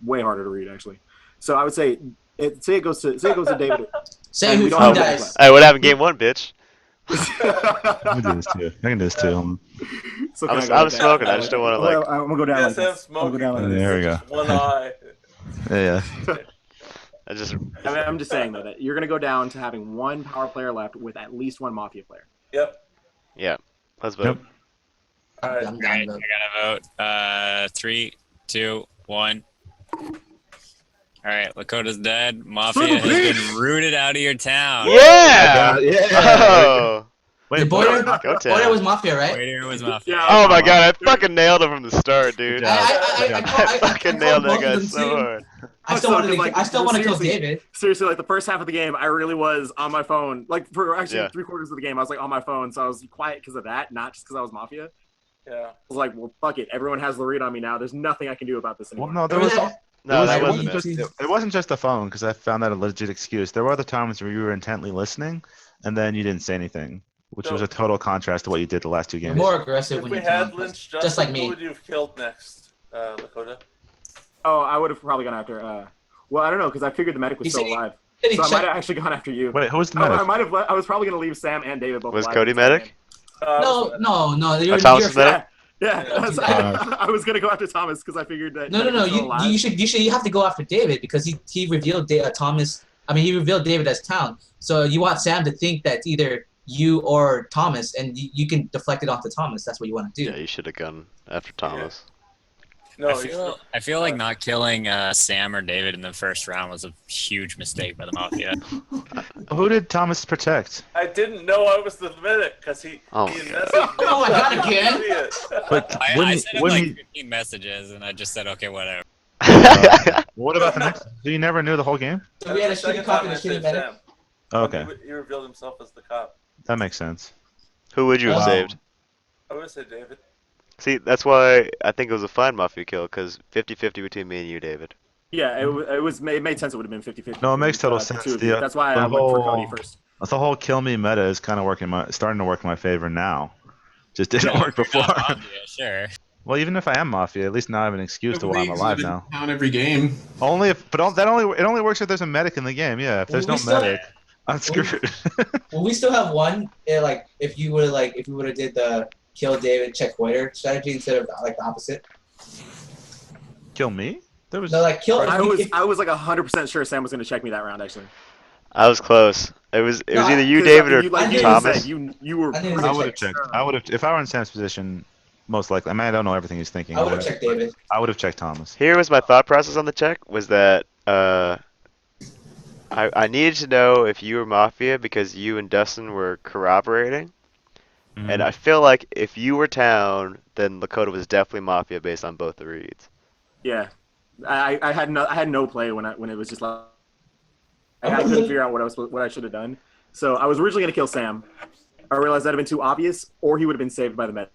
Way harder to read actually. So I would say it goes to David. Say And who we don't have dies. that Hey, what happened game 1, bitch? I can do this too. I can do this too. So I'm can I go with that? smoking. I just don't want to Well, like. I'm gonna go down Yeah, like Sam's this. I'm gonna go smoking. down like but this. There we it's go. just one eye. Yeah. I just. I'm just saying though that you're gonna go down to having one power player left with at least one Mafia player. Yep. Yeah. Let's vote. Yep. All right. I'm All down right, to I vote. gotta vote. 3, 2, 1. All right, Lakota's dead. Mafia has been rooted out of your town. Yeah. Yeah. Oh. Did Boyer Go Boyer town. was Mafia, right? Waiter was Mafia. Yeah. Oh my god, I fucking nailed it from the start, dude. I fucking called nailed that both of guy them so too. hard. I still Also, want to kill seriously, David. Seriously, like the first half of the game, I really was on my phone. Like for actually Yeah. 3/4 of the game, I was like on my phone, so I was quiet because of that, not just because I was Mafia. Yeah. I was like, well, fuck it. Everyone has the read on me now. There's nothing I can do about this anymore. Well, no, there Remember was. that? No, that it wasn't wasn't it. just it wasn't just the phone because I found that a legit excuse. There were other times where you were intently listening and then you didn't say anything, which was a total contrast to what you did the last 2 You're games. more aggressive If when we you had kill Lynch just Justin, like me. who would you have killed next, Lakota? Oh, I would have probably gone after. Well, I don't know because I figured the medic was He still said he- alive, Then he so I might checked- have actually gone after you. Wait, who was the I medic? might have. I was probably gonna leave Sam and David both Was alive. Cody medic? No. You're, Thomas you're was medic? Yeah, Yeah. I was gonna go after Thomas because I figured that. No. Medic was still alive. You have to go after David because he revealed Thomas. I mean, he revealed David as town. So you want Sam to think that it's either you or Thomas, and you can deflect it onto Thomas. That's what you want to do. Yeah, you should have gone after Thomas. No, I feel like not killing Sam or David in the first round was a huge mistake by the Mafia. Who did Thomas protect? I didn't know I was the medic because he. Oh he my messaged God. me. Oh my God, I didn't again? see it. But I wouldn't sent him wouldn't like he- 15 messages, and I just said, okay, whatever. What about the next? So you never knew the whole game? So we had a That's the shitty second cop time and a I shitty saved medic. Sam. Okay, He revealed himself as the cop. that makes sense. Who would you have Wow. saved? I would say David. See, that's why I think it was a fine Mafia kill, because 50-50 between me and you, David. Yeah, it made sense. It would have been 50-50. No, it makes total the sense. two of you. That's why the I went for whole- Cody first. The whole kill me meta is kind of starting to work in my favor now. Just didn't work You're before. not Mafia, sure. Well, even if I am Mafia, at least now I have an excuse to why I'm alive now. Down every game. Only if, but it only works if there's a medic in the game. Yeah, if there's Well, no we still- medic, I'm screwed. Well, we still have one. Like, if we would have did the kill David, check Waiter strategy instead of like the opposite. Kill me? There was. No, like kill. I was like 100% sure Sam was going to check me that round. Actually, I was close. It was No, either you, 'Cause, David, or you, like, I you knew Thomas. said, you were. I knew he was I gonna would have check. checked. I would have if I were in Sam's position. Most likely, I mean, I don't know everything he's thinking. I would have checked David. I would have checked Thomas. Here was my thought process on the check, was that I needed to know if you were Mafia because you and Dustin were corroborating. Mm-hmm. And I feel like if you were Town, then Lakota was definitely Mafia based on both the reads. Yeah, I had no play when it was just like I couldn't figure out what I should have done. So I was originally gonna kill Sam. I realized that'd have been too obvious, or he would have been saved by the med.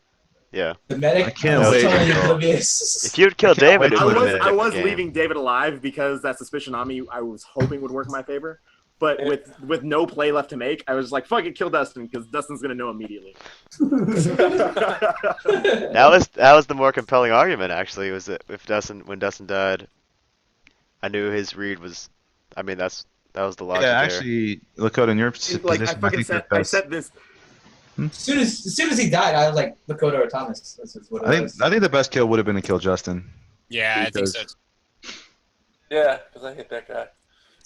Yeah. The medic. I can't was wait to totally kill. oblivious. If you had killed can't David, wait it to would have been a I different was game. leaving David alive because that suspicion on me I was hoping would work in my favor. But with no play left to make, I was like, fuck it, kill Dustin, because Dustin's gonna know immediately. That was the more compelling argument, actually, was that when Dustin died, I knew his read was. I mean, that was the logic Yeah, there. actually, Lakota, in your position, Like I fucking think said, I said this. As soon as he died, I was like Lakota or Thomas. This is what it was. I think the best kill would have been to kill Justin. Yeah, I think so. Yeah, because I hate that guy.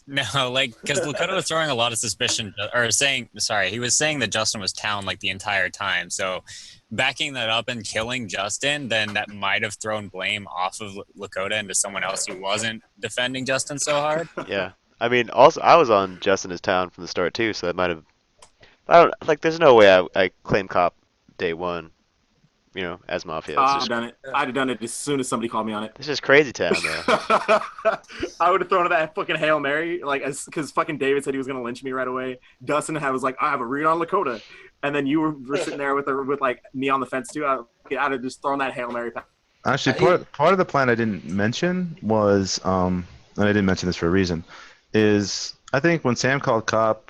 No, like, because Lakota was throwing a lot of suspicion, or he was saying that Justin was Town like the entire time. So backing that up and killing Justin, then that might have thrown blame off of Lakota into someone else who wasn't defending Justin so hard. Yeah. I mean, also, I was on Justin as Town from the start, too, so that might have. There's no way I claim cop day one, as Mafia. It's I'd just, done it. I'd have done it as soon as somebody called me on it. it's just crazy town, though. I would have thrown that fucking Hail Mary, because fucking David said he was gonna lynch me right away. Dustin was like, I have a read on Lakota, and then you were sitting there with like me on the fence too. I'd have just thrown that Hail Mary. Actually, part of the plan I didn't mention was, and I didn't mention this for a reason, is I think when Sam called cop,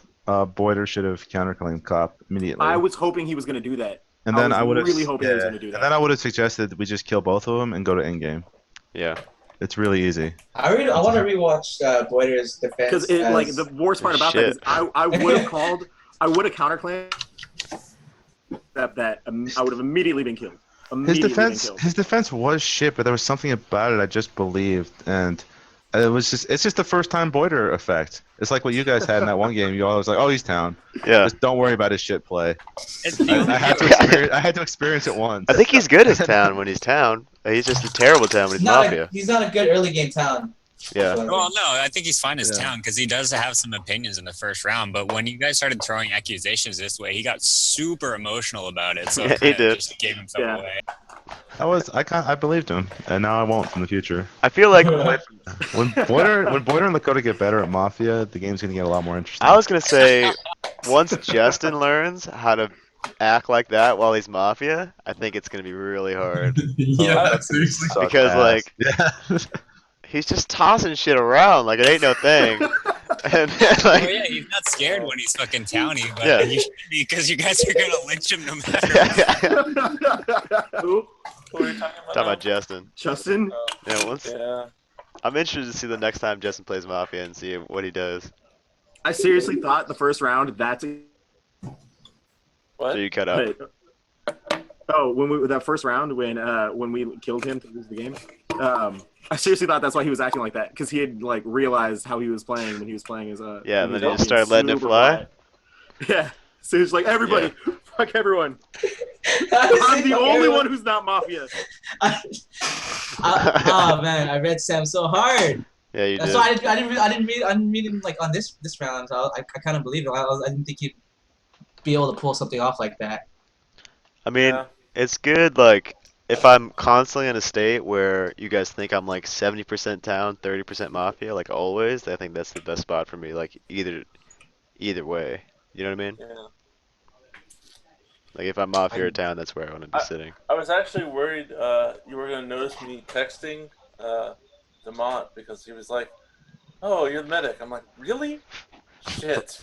Boyder should have counterclaimed cop immediately. I was hoping he was gonna do that. And then I would have really hoping he was gonna do that. And then I would have suggested that we just kill both of them and go to endgame. Yeah. It's really easy. I want to rewatch Boyder's defense. Because the worst part about that is I would have counterclaimed that I would have immediately been killed. His defense was shit, but there was something about it I just believed, and it's just the first time Boyder effect. It's like what you guys had in that one game. You all was like, oh, he's Town. Yeah. Just don't worry about his shit play. I had to experience it once. I think he's good as Town when he's Town. He's just a terrible Town when he's Mafia. He's not a good early game Town. Yeah. Well, no, I think he's fine as Town because he does have some opinions in the first round. But when you guys started throwing accusations this way, he got super emotional about it. So Yeah, he did. Just gave himself away. I believed him, and now I won't in the future. I feel like when Boyder and Lakota get better at Mafia, the game's gonna get a lot more interesting. I was gonna say, once Justin learns how to act like that while he's Mafia, I think it's gonna be really hard. Yeah, seriously. Because Yeah. he's just tossing shit around like it ain't no thing. And Oh yeah, he's not scared when he's fucking Towny, but Yeah. you should be because you guys are gonna lynch him no matter. Who? Who are you talking about? Talking about Justin. Justin? Yeah. I'm interested to see the next time Justin plays Mafia and see what he does. I seriously thought the first round What? So you cut up. Wait. That first round when we killed him to lose the game, I seriously thought that's why he was acting like that, because he had like realized how he was playing when he was playing his Yeah, and then he being just started letting it super fly. quiet. Yeah, so he's like, everybody, fuck everyone. I'm the only one who's not Mafia. Oh man, I read Sam so hard. Yeah, you did. So I didn't read him like on this round. So I kind of believed him. I didn't think he'd be able to pull something off like that. I mean, Yeah. it's good. Like, if I'm constantly in a state where you guys think I'm like 70% town, 30% mafia, like always, I think that's the best spot for me. Like either way. You know what I mean? Yeah. Like if I'm mafia or town, that's where I want to be sitting. I was actually worried you were going to notice me texting Dumont because he was like, "Oh, you're the medic." I'm like, "Really? Shit."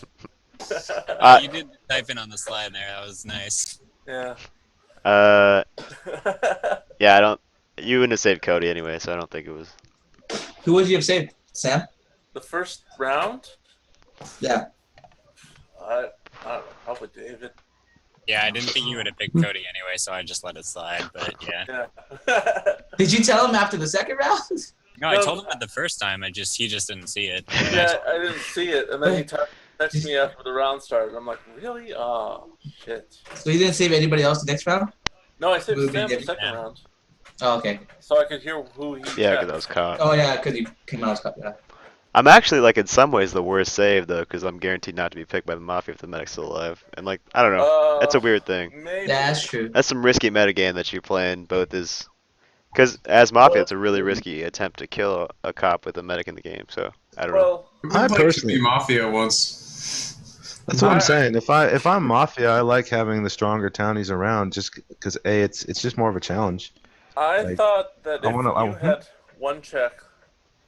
You did type in on the slide there. That was nice. Yeah. Yeah, I don't. You wouldn't have saved Cody anyway, so I don't think it was. Who would you have saved? Sam? The first round? Yeah. I don't know, probably David. Yeah, I didn't think you would have picked Cody anyway, so I just let it slide. But yeah. Did you tell him after the second round? No, I told him it the first time. He just didn't see it. Yeah, I didn't see it, and then he texted me after the round started. I'm like, really? Oh, shit. So you didn't save anybody else the next round? No, I saved Movie Sam the David? second round, Oh, okay. so I could hear who he. Yeah, checked. because I was caught. Oh, yeah, because he came out as cup, yeah. I'm actually like in some ways the worst save though, because I'm guaranteed not to be picked by the mafia if the medic's still alive. And like, I don't know. That's a weird thing. Maybe. That's true. That's some risky metagame that you're playing. Both is because as mafia, it's a really risky attempt to kill a cop with a medic in the game. So I don't know. Well, I played personally- Mafia once. That's what I'm saying. If I'm mafia, I like having the stronger townies around, just because it's just more of a challenge. I Like, thought that if I you had one check,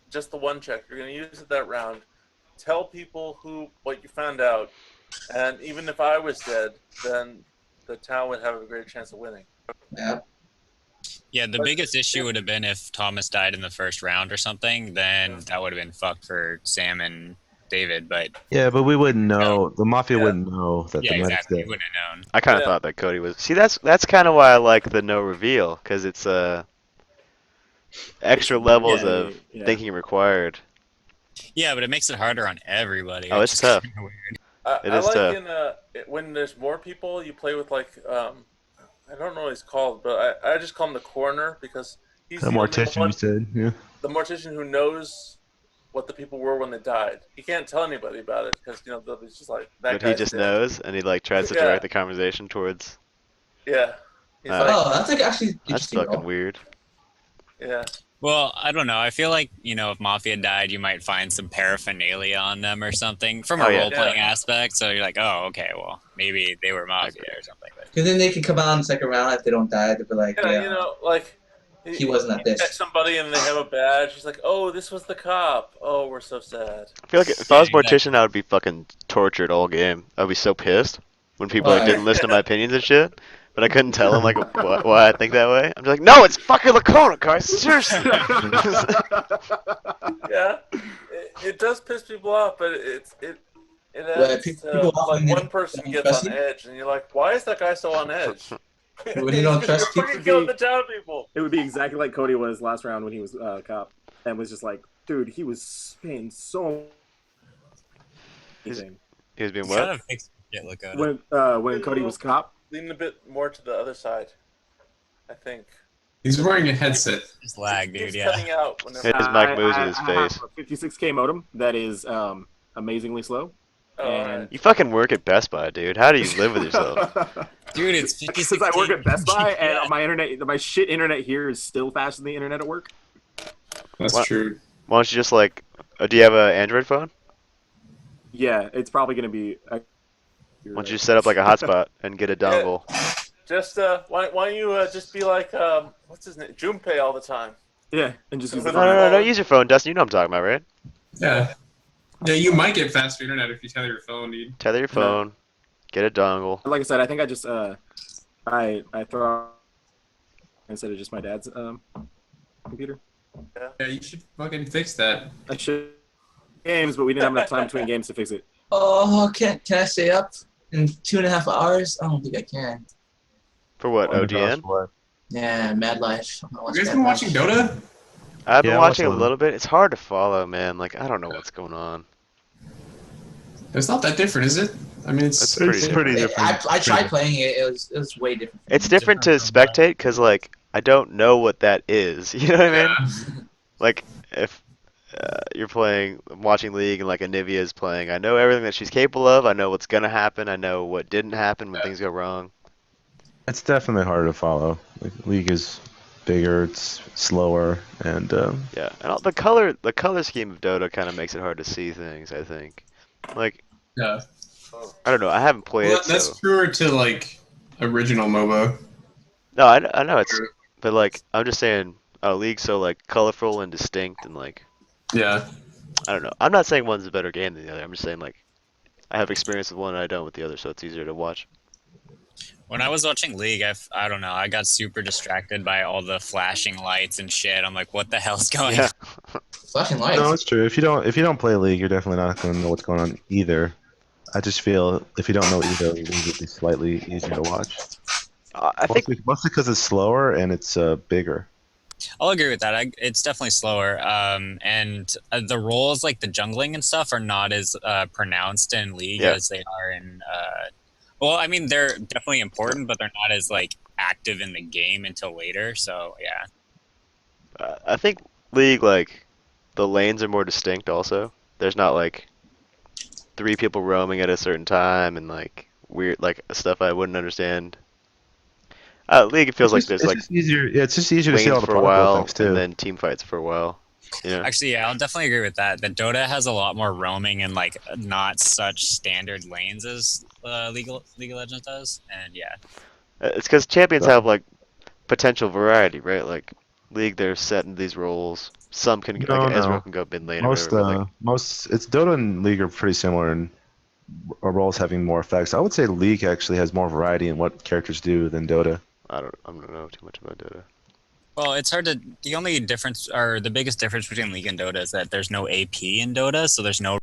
just the one check, you're gonna use it that round. Tell people what you found out, and even if I was dead, then the town would have a great chance of winning. Yeah. Yeah, the biggest issue would have been if Thomas died in the first round or something. Then that would have been fucked for Sam and David. But Yeah, but we wouldn't know. The mafia Yeah. wouldn't know that yeah, the medic's exactly. dead. You wouldn't have known. I kind of Yeah. thought that Cody was. See, that's kind of why I like the no reveal, because it's extra levels of thinking required. Yeah, but it makes it harder on everybody. Oh, which it's is tough. kinda weird. It I is like tough. when there's more people, you play with like I don't know what he's called, but I just call him the coroner because he's The the only mortician, one- you said. Yeah. the mortician who knows what the people were when they died. He can't tell anybody about it because they'll be just like that. But he guy's just dead. knows, and he like tries to Yeah. direct the conversation towards. Yeah. He's Uh, like, Oh, that's like actually That's interesting. fucking though. weird. yeah. Well, I don't know. I feel like, if Mafia died, you might find some paraphernalia on them or something from a Oh, yeah. role-playing aspect. So you're like, oh, okay, well, maybe they were Mafia or something. But Because then they can come out in the second round if they don't die. They'll be like, Yeah, yeah, like he wasn't at you check this. somebody and they have a badge. He's like, "Oh, this was the cop. Oh, we're so sad." I feel like if I was mortician, I would be fucking tortured all game. I'd be so pissed when people like Why? didn't listen to my opinions and shit. But I couldn't tell them like why I think that way. I'm just like, no, it's fucking Lakota, guys. Seriously. Yeah, it does piss people off, but it Well, adds people often like one don't person gets trust on you. edge, and you're like, "Why is that guy so on edge?" When you don't trust you're people, freaking killing the town people. It would be exactly like Cody was last round when he was cop, and was just like, dude, he was paying so. Anything. He was being kind what? of fix shit, Lakota. When Cody was cop. Lean a bit more to the other side, I think. He's wearing a headset. Just lag, dude. He's Yeah. cutting out whenever. His mic moves with his I have face. a 56K modem that is amazingly slow. Oh, alright. You fucking work at Best Buy, dude. How do you live with yourself? Dude, it's 56. Since I work at Best Buy and my shit internet here is still faster than the internet at work. That's What? true. Why don't you just like, do you have an Android phone? Yeah, it's probably gonna be. Why don't you set up like a hotspot and get a dongle? Just why don't you just be like what's his name, Junpei all the time? Yeah, and just use No, the no, use your phone, Dustin. You know what I'm talking about, right? Yeah. Yeah, you might get faster internet if you tether your phone, dude. Tether your phone, get a dongle. Like I said, I think I just I throw instead of just my dad's computer. Yeah, you should fucking fix that. I should games, but we didn't have enough time between games to fix it. Oh, can I stay up in 2.5 hours? I don't think I can. For what, OGN? Yeah, Mad Life. You guys been watching Dota? I've been Yeah, I watching a watched little bit. It's hard to follow, man. Like, I don't know what's going on. It's not that different, is it? I mean, it's It's pretty different. I tried playing it. It was way different. It's different to spectate because, like, I don't know what that is. You know what I mean? Like, if you're watching League and, like, Anivia is playing, I know everything that she's capable of. I know what's going to happen. I know what didn't happen when things go wrong. It's definitely harder to follow. Like, League is bigger, it's slower, and Yeah, and the color scheme of Dota kind of makes it hard to see things. I think, like, Yeah. I don't know. I haven't played Well, it, that's so truer to like original MOBA. no, I know it's, but like I'm just saying, a league so like colorful and distinct and like Yeah. I don't know. I'm not saying one's a better game than the other. I'm just saying like I have experience with one and I don't with the other, so it's easier to watch. When I was watching League, I don't know. I got super distracted by all the flashing lights and shit. I'm like, what the hell's going Yeah. on? Flashing no, lights. it's true. If you don't play League, you're definitely not going to know what's going on either. I just feel if you don't know either, League would be slightly easier to watch. I think Mostly because it's slower and it's bigger. I'll agree with that. It's definitely slower. And the roles, like the jungling and stuff, are not as pronounced in League Yeah. as they are in. Well, I mean, they're definitely important, but they're not as like active in the game until later. So yeah. I think League like the lanes are more distinct. Also, there's not like 3 people roaming at a certain time and like weird like stuff I wouldn't understand. League it feels like there's like just easier. Yeah, it's just easier to see all lanes the for a particle while effects too. and then team fights for a while. Yeah. Actually, yeah, I'll definitely agree with that. The Dota has a lot more roaming and like not such standard lanes as League of Legends does, and yeah. It's because champions have like potential variety, right? Like League, they're set in these roles. Some can No, like Ezreal no. can go mid lane or whatever. But, like, Most it's Dota and League are pretty similar in roles having more effects. I would say League actually has more variety in what characters do than Dota. I don't know too much about Dota. Well, it's hard to. The only difference, or the biggest difference between League and Dota, is that there's no AP in Dota, so there's no